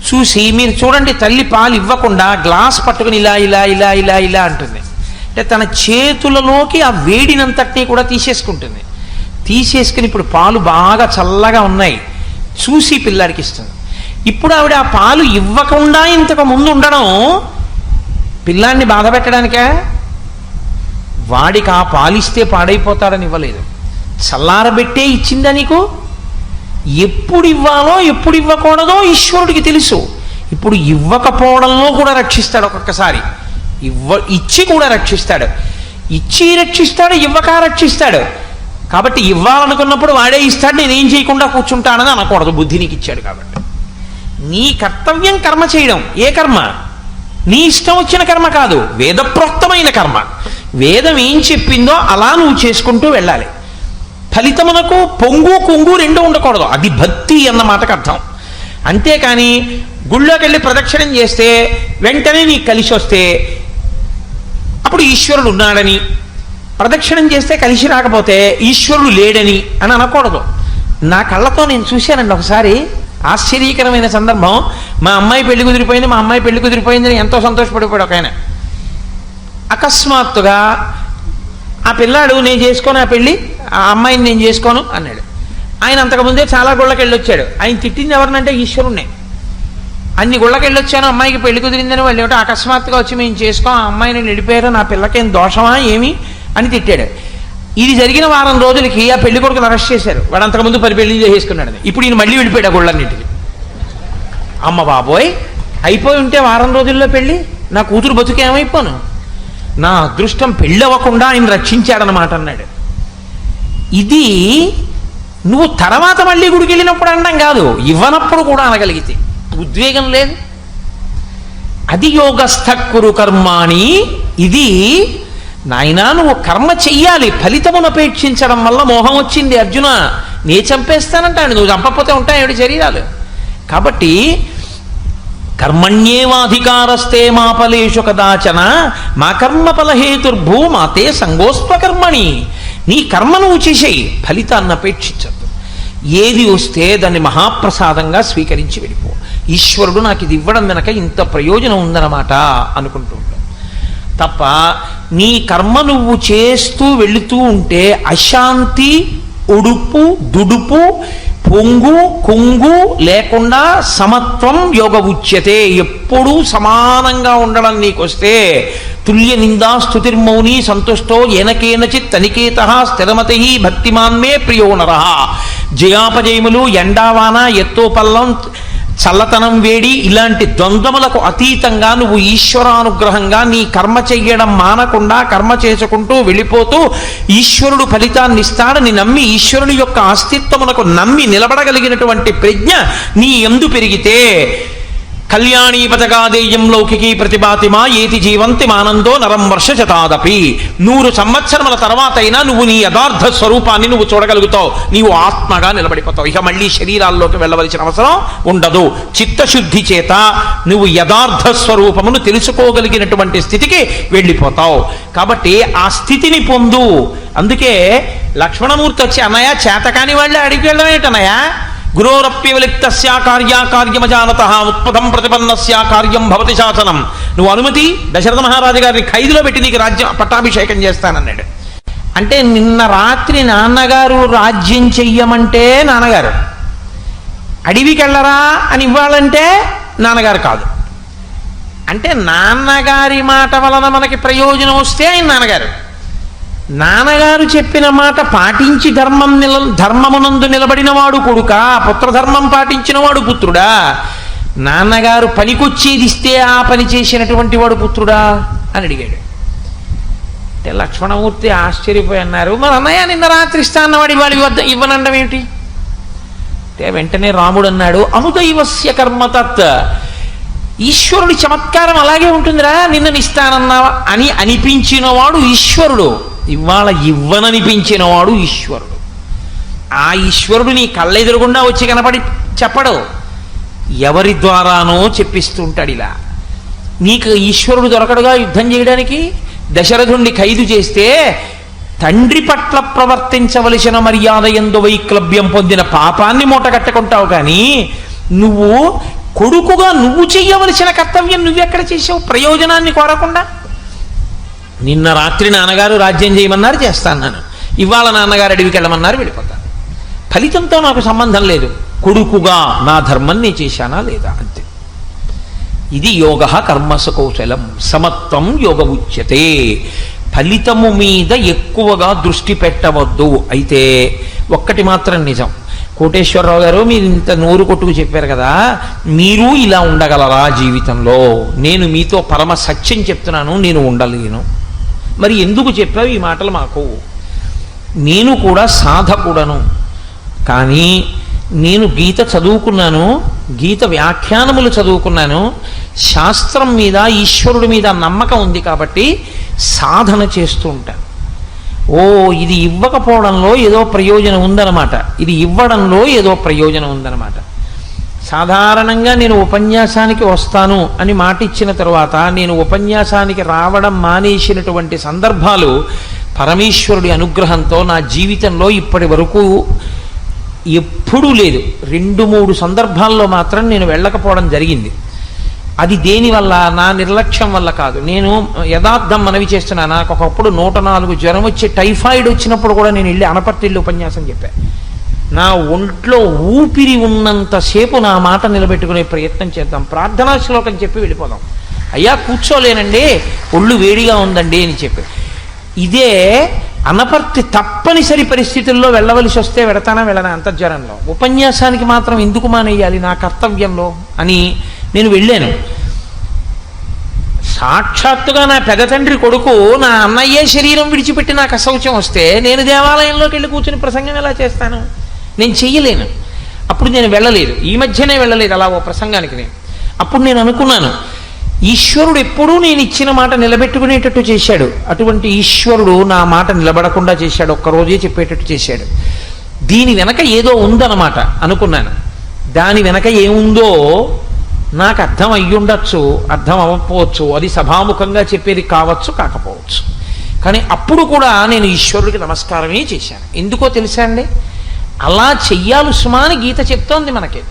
చూసి మీరు చూడండి, తల్లి పాలు ఇవ్వకుండా గ్లాస్ పట్టుకుని ఇలా ఇలా ఇలా ఇలా ఇలా అంటుంది. అంటే తన చేతులలోకి ఆ వేడినంతటినీ కూడా తీసేసుకుంటుంది. తీసేసుకుని ఇప్పుడు పాలు బాగా చల్లగా ఉన్నాయి చూసి పిల్లాడికి ఇస్తుంది. ఇప్పుడు ఆవిడ ఆ పాలు ఇవ్వకుండా ఇంతకు ముందు ఉండడం పిల్లాన్ని బాధ పెట్టడానికే? వాడికి ఆ పాలిస్తే పాడైపోతాడని ఇవ్వలేదు, చల్లారబెట్టే ఇచ్చిందా నీకు. ఎప్పుడు ఇవ్వాలో ఎప్పుడు ఇవ్వకూడదో ఈశ్వరుడికి తెలుసు. ఇప్పుడు ఇవ్వకపోవడంలో కూడా రక్షిస్తాడు, ఒక్కొక్కసారి ఇచ్చి కూడా రక్షిస్తాడు. ఇచ్చి రక్షిస్తాడు, ఇవ్వక రక్షిస్తాడు. కాబట్టి ఇవ్వాలనుకున్నప్పుడు వాడే ఇస్తాడు, నేనేం చేయకుండా కూర్చుంటానని అనకూడదు. బుద్ధి నీకు ఇచ్చాడు కాబట్టి నీ కర్తవ్యం కర్మ చేయడం. ఏ కర్మ? నీ ఇష్టం వచ్చిన కర్మ కాదు, వేదప్రోక్తమైన కర్మ. వేదం ఏం చెప్పిందో అలా నువ్వు చేసుకుంటూ వెళ్ళాలి. ఫలితమునకు పొంగు కొంగు రెండు ఉండకూడదు. అది భక్తి అన్న మాటకు అర్థం. అంతేకాని గుళ్ళోకి వెళ్ళి ప్రదక్షిణం చేస్తే వెంటనే నీకు కలిసి వస్తే అప్పుడు ఈశ్వరుడు ఉన్నాడని, ప్రదక్షిణం చేస్తే కలిసి రాకపోతే ఈశ్వరుడు లేడని అని అనకూడదు. నా కళ్ళతో నేను చూశానండి ఒకసారి ఆశ్చర్యకరమైన సందర్భం. మా అమ్మాయి పెళ్లి కుదిరిపోయింది, మా అమ్మాయి పెళ్లి కుదిరిపోయిందని ఎంతో సంతోషపడిపోయాడు ఒక ఆయన. అకస్మాత్తుగా ఆ పిల్లాడు నేను చేసుకోను, ఆ పెళ్ళి ఆ అమ్మాయిని నేను చేసుకోను అన్నాడు. ఆయన అంతకుముందే చాలా గుళ్ళకి వెళ్ళొచ్చాడు. ఆయన తిట్టింది ఎవరినంటే ఈశ్వరుణ్ణే. అన్ని గుళ్ళకి వెళ్ళొచ్చాను, అమ్మాయికి పెళ్లి కుదిరిందని వాళ్ళు ఏమిటో అకస్మాత్తుగా వచ్చి మేము చేసుకో, ఆ అమ్మాయిని వెళ్ళిపోయారు, నా పిల్లకేం దోషమా ఏమి అని తిట్టాడు. ఇది జరిగిన వారం రోజులకి ఆ పెళ్లి కొడుకుని అరెస్ట్ చేశారు. వాడు అంతకుముందు 10 పెళ్లి చేసుకున్నాడు. ఇప్పుడు ఈయన మళ్ళీ వెళ్ళిపోయాడు ఆ గుళ్ళన్నింటికి. అమ్మ బాబోయ్, అయిపోయి ఉంటే వారం రోజుల్లో పెళ్ళి, నా కూతురు బతుకేమైపోను, నా అదృష్టం పెళ్ళి అవ్వకుండా ఆయన రక్షించాడనమాట అన్నాడు. ఇది నువ్వు తర్వాత మళ్ళీ గుడికి వెళ్ళినప్పుడు అనడం కాదు, ఇవ్వనప్పుడు కూడా అనగలిగితే ఉద్వేగం లేదు. అది యోగస్థ కురు కర్మాణి. ఇది నాయనా నువ్వు కర్మ చెయ్యాలి, ఫలితమును అపేక్షించడం వల్ల మోహం వచ్చింది అర్జున, నే చంపేస్తానంటాడు. నువ్వు చంపకపోతే ఉంటాయి 7 శరీరాలు. కాబట్టి కర్మణ్యేవాధికారస్తే మా ఫలేషు కదాచన మా కర్మ ఫలహేతుర్భూ మాతే సంగోస్త్వకర్మణి. నీ కర్మ నువ్వు చేసేయి, ఫలితాన్ని అపేక్షించద్దు. ఏది వస్తే దాన్ని మహాప్రసాదంగా స్వీకరించి వెళ్ళిపో. ఈశ్వరుడు నాకు ఇది ఇవ్వడం వెనక ఇంత ప్రయోజనం ఉందన్నమాట అనుకుంటూ ఉంటావు తప్ప నీ కర్మ నువ్వు చేస్తూ వెళుతూ ఉంటే అశాంతి, ఉడుపు, దుడుపు, పొంగు కుంగు లేకుండా సమత్వం యోగ ఉచ్యతే. ఎప్పుడూ సమానంగా ఉండడం నీకొస్తే తుల్య నిందా స్తుతిర్మౌని సంతుష్టో ఏనకేనచిత్ తనికేత స్థిరమతి భక్తిమాన్మే ప్రియో నర. జయాపజయములు, ఎండావాన, ఎత్తో పల్లం, చల్లతనం, వేడి ఇలాంటి ద్వంద్వములకు అతీతంగా నువ్వు ఈశ్వరానుగ్రహంగా నీ కర్మ చెయ్యడం మానకుండా కర్మ చేసుకుంటూ వెళ్ళిపోతూ ఈశ్వరుడు ఫలితాన్ని ఇస్తాడని నమ్మి ఈశ్వరుని యొక్క అస్తిత్వమునకు నమ్మి నిలబడగలిగినటువంటి ప్రజ్ఞ నీ యందు పెరిగితే కళ్యాణీ పథకాదేయం లౌకికీ ప్రతిభాతిమా ఏతి జీవంతి మానందో నరం వర్ష శతాదపి. 100 సంవత్సరముల తర్వాత అయినా నువ్వు నీ యథార్థ స్వరూపాన్ని నువ్వు చూడగలుగుతావు. నీవు ఆత్మగా నిలబడిపోతావు. ఇక మళ్ళీ శరీరాల్లోకి వెళ్ళవలసిన అవసరం ఉండదు. చిత్తశుద్ధి చేత నువ్వు యథార్థ స్వరూపమును తెలుసుకోగలిగినటువంటి స్థితికి వెళ్ళిపోతావు. కాబట్టి ఆ స్థితిని పొందు. అందుకే లక్ష్మణమూర్తి వచ్చి అన్నయ్య చేతకాని వాళ్ళే అడిగి వెళ్ళడం ఏంటన్నయ్య, గురోరప్యవలిప్తస్యా కార్యమజానతః ఉత్పదం ప్రతిపన్నస్యా కార్యం భవతి శాసనం. నువ్వు అనుమతి దశరథ మహారాజు గారిని ఖైదులో పెట్టి నీకు రాజ్యం పట్టాభిషేకం చేస్తానన్నాడు. అంటే నిన్న రాత్రి నాన్నగారు రాజ్యం చెయ్యమంటే నాన్నగారు, అడవికి వెళ్ళరా అని ఇవ్వాలంటే నాన్నగారు కాదు. అంటే నాన్నగారి మాట వలన మనకి ప్రయోజనం వస్తే ఆయన నాన్నగారు. నాన్నగారు చెప్పిన మాట పాటించి ధర్మమునందు నిలబడిన వాడు కొడుక, పుత్రధర్మం పాటించిన వాడు పుత్రుడా? నాన్నగారు పనికొచ్చేది ఇస్తే ఆ పని చేసినటువంటి వాడు పుత్రుడా అని అడిగాడు. అంటే లక్ష్మణమూర్తి ఆశ్చర్యపోయి అన్నారు, మరి అన్నయ్య నిన్న రాత్రి ఇస్తా అన్నవాడు ఇవాళ ఇవ్వనండం ఏమిటి అంటే వెంటనే రాముడు అన్నాడు, అనుదైవస్య కర్మతత్. ఈశ్వరుడి చమత్కారం అలాగే ఉంటుందిరా. నిన్న ఇస్తానన్నావా అని అనిపించినవాడు ఈశ్వరుడు, ఇవాళ ఇవ్వననిపించినవాడు ఈశ్వరుడు. ఆ ఈశ్వరుడు నీ కళ్ళెదురుగుండా వచ్చి కనపడి చెప్పడు, ఎవరి ద్వారానో చెప్పిస్తుంటాడు. ఇలా నీకు ఈశ్వరుడు దొరకడుగా యుద్ధం చేయడానికి. దశరథుణ్ణి ఖైదు చేస్తే తండ్రి పట్ల ప్రవర్తించవలసిన మర్యాద యందు వైక్లభ్యం పొందిన పాపాన్ని మూటగట్టుకుంటావు. కానీ నువ్వు కొడుకుగా నువ్వు చెయ్యవలసిన కర్తవ్యం నువ్వెక్కడ చేసావు ప్రయోజనాన్ని కోరకుండా? నిన్న రాత్రి నాన్నగారు రాజ్యం చేయమన్నారు, చేస్తాను. ఇవాళ నాన్నగారు అడవికి వెళ్ళమన్నారు, వెళ్ళిపోతాను. ఫలితంతో నాకు సంబంధం లేదు. కొడుకుగా నా ధర్మం నేను చేశానా లేదా అంతే. ఇది యోగ కర్మసు కౌశలం సమత్వం యోగ ఉచ్యతే. ఫలితము మీద ఎక్కువగా దృష్టి పెట్టవద్దు. అయితే ఒక్కటి మాత్రం నిజం, కోటేశ్వరరావు గారు మీరు ఇంత నోరు కొట్టుకు చెప్పారు కదా, మీరు ఇలా ఉండగలరా జీవితంలో? నేను మీతో పరమ సత్యం చెప్తున్నాను, నేను ఉండలేను. మరి ఎందుకు చెప్పావు ఈ మాటలు మాకు? నేను కూడా సాధకుడను, కానీ నేను గీత చదువుకున్నాను, గీత వ్యాఖ్యానములు చదువుకున్నాను, శాస్త్రం మీద ఈశ్వరుడి మీద నమ్మకం ఉంది కాబట్టి సాధన చేస్తూ ఉంటాను. ఓ ఇది ఇవ్వకపోవడంలో ఏదో ప్రయోజనం ఉందన్నమాట, ఇది ఇవ్వడంలో ఏదో ప్రయోజనం ఉందన్నమాట. సాధారణంగా నేను ఉపన్యాసానికి వస్తాను అని మాట ఇచ్చిన తర్వాత నేను ఉపన్యాసానికి రావడం మానేసినటువంటి సందర్భాలు పరమేశ్వరుడి అనుగ్రహంతో నా జీవితంలో ఇప్పటి వరకు ఎప్పుడూ లేదు. 2-3 సందర్భాల్లో మాత్రం నేను వెళ్ళకపోవడం జరిగింది. అది దేనివల్ల? నా నిర్లక్ష్యం వల్ల కాదు. నేను యథార్థం మనవి చేస్తున్నా. నాకు ఒకప్పుడు 104 జ్వరం వచ్చి టైఫాయిడ్ వచ్చినప్పుడు కూడా నేను వెళ్ళి అనపర్తిల్లి ఉపన్యాసం చెప్పాను. నా ఒంట్లో ఊపిరి ఉన్నంతసేపు నా మాట నిలబెట్టుకునే ప్రయత్నం చేద్దాం, ప్రార్థనా శ్లోకం చెప్పి వెళ్ళిపోదాం. అయ్యా కూర్చోలేనండి, ఒళ్ళు వేడిగా ఉందండి అని చెప్పి. ఇదే అనపర్తి తప్పనిసరి పరిస్థితుల్లో వెళ్ళవలసి వస్తే వెడతానా వెళ్ళనా అంతర్జ్వరంలో, ఉపన్యాసానికి మాత్రం ఎందుకు మానేయాలి నా కర్తవ్యంలో అని నేను వెళ్ళాను. సాక్షాత్తుగా నా పెద్ద తండ్రి కొడుకు నా అన్నయ్యే శరీరం విడిచిపెట్టి నాకు అశౌచం వస్తే నేను దేవాలయంలోకి వెళ్ళి కూర్చుని ప్రసంగం ఎలా చేస్తాను? నేను చెయ్యలేను. అప్పుడు నేను వెళ్ళలేదు, ఈ మధ్యనే వెళ్ళలేదు అలా ఓ ప్రసంగానికి. నేను అప్పుడు నేను అనుకున్నాను, ఈశ్వరుడు ఎప్పుడూ నేను ఇచ్చిన మాట నిలబెట్టుకునేటట్టు చేశాడు, అటువంటి ఈశ్వరుడు నా మాట నిలబడకుండా చేశాడు, ఒక్కరోజే చెప్పేటట్టు చేశాడు. దీని వెనక ఏదో ఉందన్నమాట అనుకున్నాను. దాని వెనక ఏముందో నాకు అర్థం అయ్యుండొచ్చు, అర్థం అవ్వకపోవచ్చు, అది సభాముఖంగా చెప్పేది కావచ్చు, కాకపోవచ్చు. కానీ అప్పుడు కూడా నేను ఈశ్వరుడికి నమస్కారమే చేశాను. ఎందుకో తెలుసా అండి? అలా చెయ్యాలి సుమా అని గీత చెప్తోంది మనకి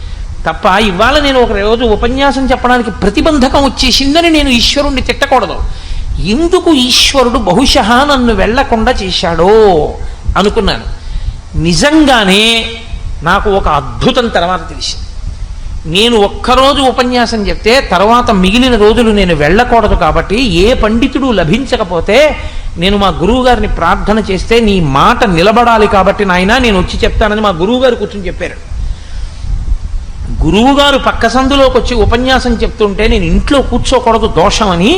తప్ప, ఇవాళ నేను ఒక రోజు ఉపన్యాసం చెప్పడానికి ప్రతిబంధకం వచ్చేసిందని నేను ఈశ్వరుణ్ణి తిట్టకూడదు. ఎందుకు ఈశ్వరుడు బహుశಃ నన్ను వెళ్లకుండా చేశాడో అనుకున్నాను. నిజంగానే నాకు ఒక అద్భుతం తర్వాత తెలిసింది. నేను ఒక్కరోజు ఉపన్యాసం చెప్తే తర్వాత మిగిలిన రోజులు నేను వెళ్ళకూడదు, కాబట్టి ఏ పండితుడు లభించకపోతే నేను మా గురువు గారిని ప్రార్థన చేస్తే నీ మాట నిలబడాలి కాబట్టి నాయనా నేను వచ్చి చెప్తానని మా గురువు గారు కూర్చొని చెప్పారు. గురువుగారు పక్క సందులోకి వచ్చి ఉపన్యాసం చెప్తుంటే నేను ఇంట్లో కూర్చోకూడదు దోషమని,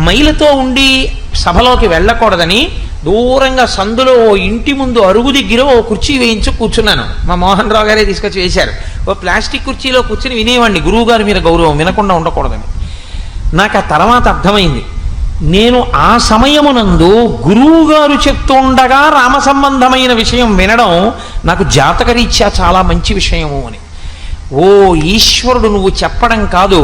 మైలతో ఉండి సభలోకి వెళ్ళకూడదని దూరంగా సందులో ఓ ఇంటి ముందు అరుగు దగ్గర ఓ కుర్చీ వేయించి కూర్చున్నాను. మా మోహన్ రావు గారే తీసుకొచ్చి వేశారు. ఓ ప్లాస్టిక్ కుర్చీలో కూర్చుని వినేవాడిని, గురువు గారి మీద గౌరవం, వినకుండా ఉండకూడదని. నాకు ఆ తర్వాత అర్థమైంది, నేను ఆ సమయమునందు గురువు గారు చెప్తుండగా రామ సంబంధమైన విషయం వినడం నాకు జాతకరీత్యా చాలా మంచి విషయము అని. ఓ ఈశ్వరుడు నువ్వు చెప్పడం కాదు,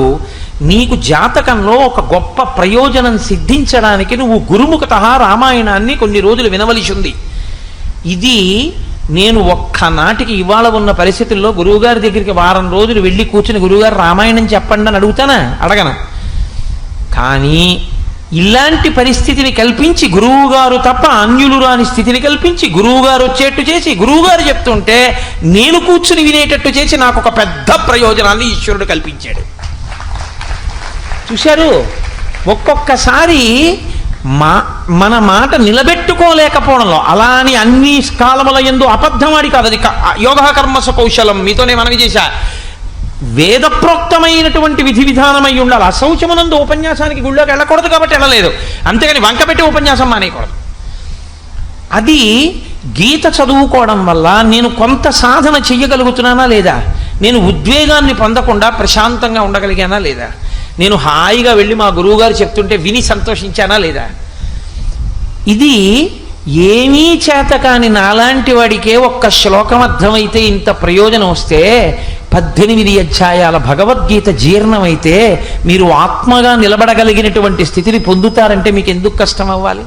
నీకు జాతకంలో ఒక గొప్ప ప్రయోజనం సిద్ధించడానికి నువ్వు గురుముఖతః రామాయణాన్ని కొన్ని రోజులు వినవలసి ఉంది. ఇది నేను ఒక్కనాటికి ఇవాళ ఉన్న పరిస్థితుల్లో గురువుగారి దగ్గరికి వారం రోజులు వెళ్ళి కూర్చుని గురువుగారు రామాయణం చెప్పండి అని అడుగుతానా? అడగను. కానీ ఇలాంటి పరిస్థితిని కల్పించి గురువుగారు తప్ప అన్యులు రాని స్థితిని కల్పించి గురువుగారు వచ్చేట్టు చేసి గురువుగారు చెప్తుంటే నేను కూర్చుని వినేటట్టు చేసి నాకు ఒక పెద్ద ప్రయోజనాన్ని ఈశ్వరుడు కల్పించాడు. చూశారు, ఒక్కొక్కసారి మన మాట నిలబెట్టుకోలేకపోవడంలో, అలా అని అన్ని కాలముల యందు అబద్ధమాడి కాదు, అది యోగ కర్మసు కౌశలం. మీతోనే మనవి చేశా, వేదప్రోక్తమైనటువంటి విధి విధానమై ఉండాలి. అశౌచమునందు ఉపన్యాసానికి గుళ్ళోకి వెళ్ళకూడదు కాబట్టి వెళ్ళలేదు, అంతేగాని వంకపెట్టి ఉపన్యాసం మానేయకూడదు. అది గీత చదువుకోవడం వల్ల నేను కొంత సాధన చెయ్యగలుగుతున్నానా లేదా, నేను ఉద్వేగాన్ని పొందకుండా ప్రశాంతంగా ఉండగలిగానా లేదా, నేను హాయిగా వెళ్ళి మా గురువుగారు చెప్తుంటే విని సంతోషించానా లేదా. ఇది ఏమీ చేత కాని నాలాంటి వాడికే ఒక్క శ్లోకం అర్థమైతే ఇంత ప్రయోజనం వస్తే, 18 అధ్యాయాల భగవద్గీత జీర్ణమైతే మీరు ఆత్మగా నిలబడగలిగినటువంటి స్థితిని పొందుతారంటే మీకు ఎందుకు కష్టం అవ్వాలి?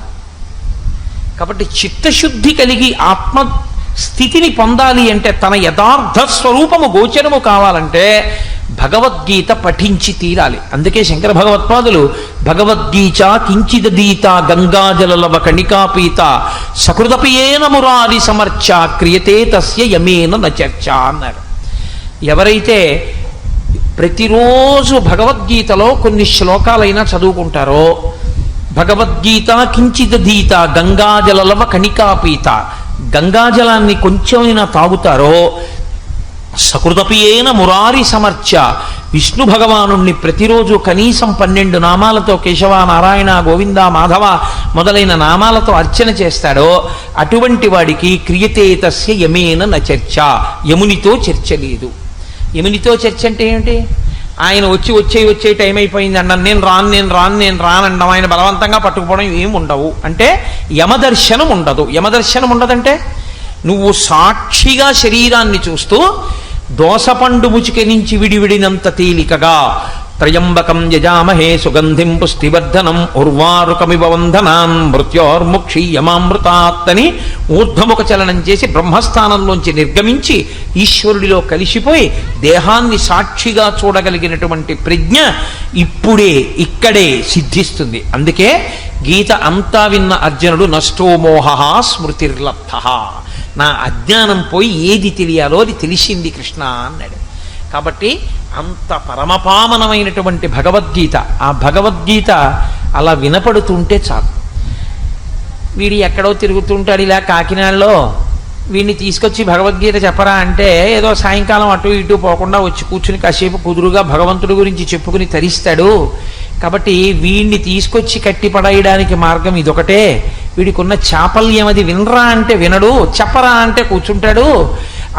కాబట్టి చిత్తశుద్ధి కలిగి ఆత్మ స్థితిని పొందాలి అంటే, తన యథార్థ స్వరూపము గోచరము కావాలంటే భగవద్గీత పఠించి తీరాలి. అందుకే శంకర భగవత్పాదులు భగవద్గీత కించిదీత గంగాజలలవ కణికాపీత సకృదపియేన మురారి సమర్చ క్రియతే తస్య యమేన నచర్చ అన్నారు. ఎవరైతే ప్రతిరోజు భగవద్గీతలో కొన్ని శ్లోకాలైనా చదువుకుంటారో, భగవద్గీత కించిదీత గంగాజలలవ కణికాపీత, గంగాజలాన్ని కొంచెమైనా తాగుతారో, సకృతపియేన మురారి సమర్చ, విష్ణు భగవానుణ్ణి ప్రతిరోజు కనీసం 12 నామాలతో కేశవ నారాయణ గోవింద మాధవ మొదలైన నామాలతో అర్చన చేస్తాడో అటువంటి వాడికి క్రియతే తస్య యమేన న చర్చ, యమునితో చర్చ లేదు. యమునితో చర్చ అంటే ఏమిటి? ఆయన వచ్చే టైం అయిపోయింది అన్నాను, నేను రానండం, ఆయన బలవంతంగా పట్టుకుపోవడం ఏమి ఉండవు. అంటే యమదర్శనం ఉండదు. యమదర్శనం ఉండదంటే నువ్వు సాక్షిగా శరీరాన్ని చూస్తూ దోసపండు ముచిక నుంచి విడివిడినంత తేలికగా త్రయంబకం యజామహే సుగంధిం పుష్టివర్ధనం ఉర్వారుకమివ వంధనాన్ మృత్యోర్ముక్షీయమామృతాత్తని ఊర్ధ్వముఖ చలనం చేసి బ్రహ్మస్థానంలోంచి నిర్గమించి ఈశ్వరుడిలో కలిసిపోయి దేహాన్ని సాక్షిగా చూడగలిగినటువంటి ప్రజ్ఞ ఇప్పుడే ఇక్కడే సిద్ధిస్తుంది. అందుకే గీత అంతా విన్న అర్జునుడు నష్టో మోహ స్మృతిర్లబ్ధ, నా అజ్ఞానం పోయి ఏది తెలియాలో అది తెలిసింది కృష్ణ అన్నాడు. కాబట్టి అంత పరమపావనమైనటువంటి భగవద్గీత, ఆ భగవద్గీత అలా వినపడుతుంటే చాలు. వీడి ఎక్కడో తిరుగుతుంటాడు ఇలా కాకినాడలో, వీడిని తీసుకొచ్చి భగవద్గీత చెప్పరా అంటే ఏదో సాయంకాలం అటు ఇటు పోకుండా వచ్చి కూర్చుని కాసేపు కుదురుగా భగవంతుడి గురించి చెప్పుకుని తరిస్తాడు. కాబట్టి వీడిని తీసుకొచ్చి కట్టి పడేయడానికి మార్గం ఇదొకటే. వీడికున్న చాపల్యం అది, వినరా అంటే వినడు, చెప్పరా అంటే కూర్చుంటాడు.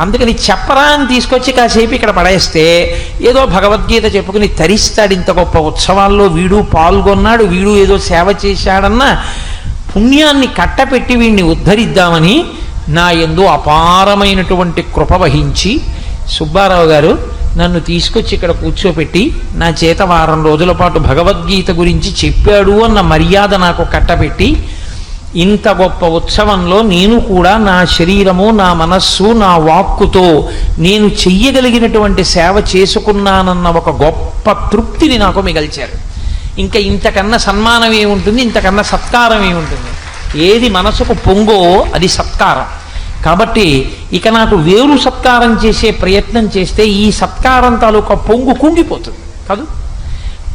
అందుకని చెప్పరా అని తీసుకొచ్చి కాసేపు ఇక్కడ పడేస్తే ఏదో భగవద్గీత చెప్పుకుని తరిస్తాడు. ఇంత గొప్ప ఉత్సవాల్లో వీడు పాల్గొన్నాడు, వీడు ఏదో సేవ చేశాడన్న పుణ్యాన్ని కట్టపెట్టి వీడిని ఉద్ధరిద్దామని నా యందు అపారమైనటువంటి కృప వహించి సుబ్బారావు గారు నన్ను తీసుకొచ్చి ఇక్కడ కూర్చోపెట్టి నా చేత వారం రోజుల పాటు భగవద్గీత గురించి చెప్పాడు అన్న మర్యాద నాకు కట్టపెట్టి ఇంత గొప్ప ఉత్సవంలో నేను కూడా నా శరీరము, నా మనస్సు, నా వాక్కుతో నేను చెయ్యగలిగినటువంటి సేవ చేసుకున్నానన్న ఒక గొప్ప తృప్తిని నాకు మిగల్చారు. ఇంకా ఇంతకన్నా సన్మానం ఏముంటుంది, ఇంతకన్నా సత్కారం ఏముంటుంది? ఏది మనసుకు పొంగో అది సత్కారం. కాబట్టి ఇక నాకు వేరు సత్కారం చేసే ప్రయత్నం చేస్తే ఈ సత్కారం తాలూకా పొంగు కుంగిపోతుంది కాదు.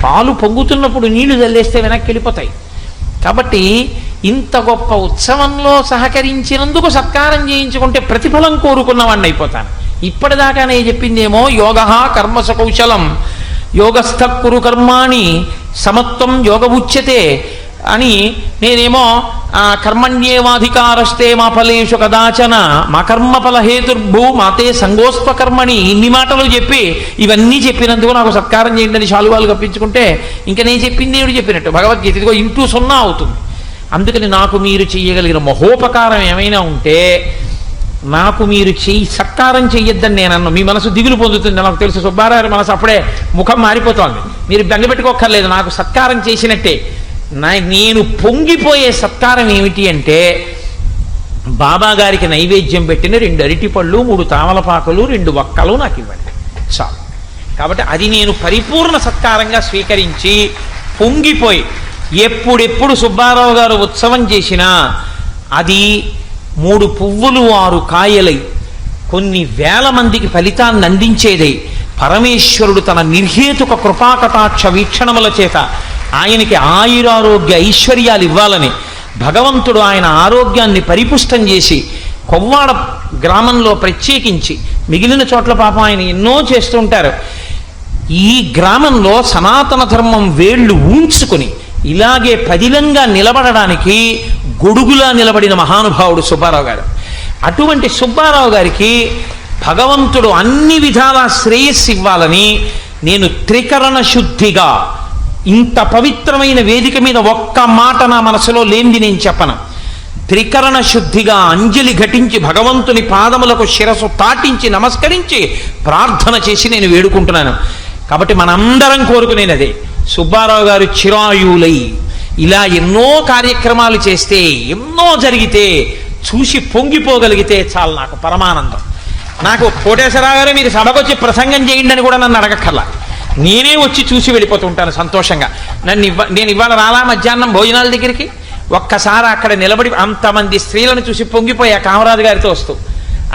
పాలు పొంగుతున్నప్పుడు నీళ్లు చల్లేస్తే వెనక్కి వెళ్ళిపోతాయి. కాబట్టి ఇంత గొప్ప ఉత్సవంలో సహకరించినందుకు సత్కారం చేయించుకుంటే ప్రతిఫలం కోరుకున్నవాడిని అయిపోతాను. ఇప్పటిదాకానే చెప్పిందేమో యోగ కర్మస కౌశలం యోగస్థ కురు కర్మాణి సమత్వం యోగ ఉచ్యతే అని, నేనేమో కర్మణ్యేవాధికారస్తే మా ఫలేషు కదాచన మా కర్మఫల హేతుర్భూ మాతే సంగోస్త్వ కర్మణి, ఇన్ని మాటలు చెప్పి ఇవన్నీ చెప్పినందుకు నాకు సత్కారం చేయండి అని శాలువాలు కప్పించుకుంటే ఇంకా నేను చెప్పింది ఏమిటి చెప్పినట్టు భగవద్గీత ఇదిగో ఇంటూ 0 అవుతుంది. అందుకని నాకు మీరు చేయగలిగిన మహోపకారం ఏమైనా ఉంటే నాకు మీరు సత్కారం చెయ్యొద్దని నేను అన్నాను. మీ మనసు దిగులు పొందుతుంది నాకు తెలుసు. సుబ్బారావు మనసు అప్పుడే ముఖం మారిపోతోంది. మీరు బెంగపెట్టుకోక్కర్లేదు, నాకు సత్కారం చేసినట్టే. నేను పొంగిపోయే సత్కారం ఏమిటి అంటే బాబా గారికి నైవేద్యం పెట్టిన 2 అరటిపళ్ళు 3 తామలపాకులు 2 వక్కలు నాకు ఇవ్వండి చాలు. కాబట్టి అది నేను పరిపూర్ణ సత్కారంగా స్వీకరించి పొంగిపోయి ఎప్పుడెప్పుడు సుబ్బారావు గారు ఉత్సవం చేసినా అది 3 పువ్వులు 6 కాయలై కొన్ని వేల మందికి ఫలితాన్ని అందించేదై పరమేశ్వరుడు తన నిర్హేతుక కృపాకటాక్ష వీక్షణముల చేత ఆయనకి ఆయురారోగ్య ఐశ్వర్యాలు ఇవ్వాలని భగవంతుడు ఆయన ఆరోగ్యాన్ని పరిపుష్టం చేసి కొవ్వాడ గ్రామంలో ప్రత్యేకించి మిగిలిన చోట్ల పాపం ఆయన ఎన్నో చేస్తూ ఉంటారు. ఈ గ్రామంలో సనాతన ధర్మం వేళ్ళు ఊంచుకుని ఇలాగే పదిలంగా నిలబడడానికి గొడుగులా నిలబడిన మహానుభావుడు సుబ్బారావు గారు. అటువంటి సుబ్బారావు గారికి భగవంతుడు అన్ని విధాల శ్రేయస్సు ఇవ్వాలని నేను త్రికరణ శుద్ధిగా ఇంత పవిత్రమైన వేదిక మీద ఒక్క మాట నా మనసులో లేనిది నేను చెప్పను. త్రికరణ శుద్ధిగా అంజలి ఘటించి భగవంతుని పాదములకు శిరస్సు తాటించి నమస్కరించి ప్రార్థన చేసి నేను వేడుకుంటున్నాను. కాబట్టి మనందరం కోరుకునేది అదే, సుబ్బారావు గారు చిరాయులై ఇలా ఎన్నో కార్యక్రమాలు చేస్తే ఎన్నో జరిగితే చూసి పొంగిపోగలిగితే చాలు నాకు పరమానందం. నాకు కోటేశ్వరరావు గారు మీరు సభకొచ్చి ప్రసంగం చేయండి అని కూడా నన్ను అడగక్కర్లా, నేనే వచ్చి చూసి వెళ్ళిపోతుంటాను సంతోషంగా. నేను ఇవాళ రాలా మధ్యాహ్నం భోజనాల దగ్గరికి ఒక్కసారి అక్కడ నిలబడి అంతమంది స్త్రీలను చూసి పొంగిపోయా కామరాజు గారితో వస్తూ.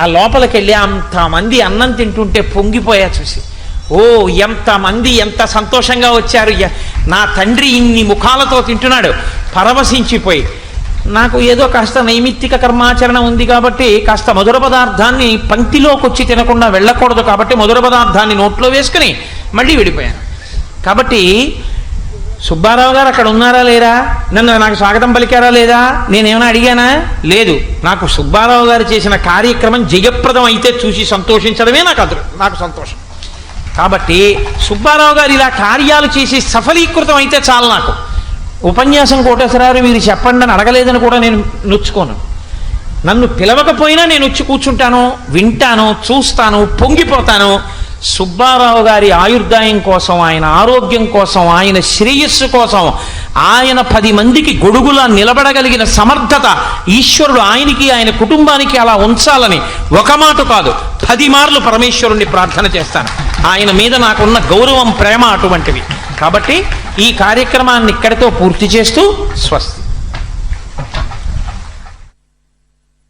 ఆ లోపలికి వెళ్ళి అంతమంది అన్నం తింటుంటే పొంగిపోయా చూసి. ఓ ఎంతమంది ఎంత సంతోషంగా వచ్చారు, నా తండ్రి ఇన్ని ముఖాలతో తింటున్నాడు పరవశించిపోయి. నాకు ఏదో కాస్త నైమిత్తిక కర్మాచరణ ఉంది కాబట్టి కాస్త మధుర పదార్థాన్ని పంక్తిలోకి వచ్చి తినకుండా వెళ్ళకూడదు కాబట్టి మధుర పదార్థాన్ని నోట్లో వేసుకుని మళ్ళీ విడిపోయాను. కాబట్టి సుబ్బారావు గారు అక్కడ ఉన్నారా లేరా, నాకు స్వాగతం పలికారా లేదా, నేనేమైనా అడిగానా, లేదు. నాకు సుబ్బారావు గారు చేసిన కార్యక్రమం జయప్రదం అయితే చూసి సంతోషించడమే నాకు సంతోషం. కాబట్టి సుబ్బారావు గారు ఇలా కార్యాలు చేసి సఫలీకృతం అయితే చాలు నాకు. ఉపన్యాసం కోటేశ్వరరావు మీరు చెప్పండి అని అడగలేదని కూడా నేను నొచ్చుకోను. నన్ను పిలవకపోయినా నేను వచ్చి కూర్చుంటాను, వింటాను, చూస్తాను, పొంగిపోతాను. సుబ్బారావు గారి ఆయుర్దాయం కోసం, ఆయన ఆరోగ్యం కోసం, ఆయన శ్రేయస్సు కోసం, ఆయన 10 మందికి గొడుగులా నిలబడగలిగిన సమర్థత ఈశ్వరుడు ఆయనకి ఆయన కుటుంబానికి అలా ఉంచాలని ఒక మాట కాదు 10 మార్లు పరమేశ్వరుణ్ణి ప్రార్థన చేస్తాను. ఆయన మీద నాకున్న గౌరవం, ప్రేమ అటువంటివి. కాబట్టి ఈ కార్యక్రమాన్ని ఇక్కడితో పూర్తి చేస్తూ స్వస్తి.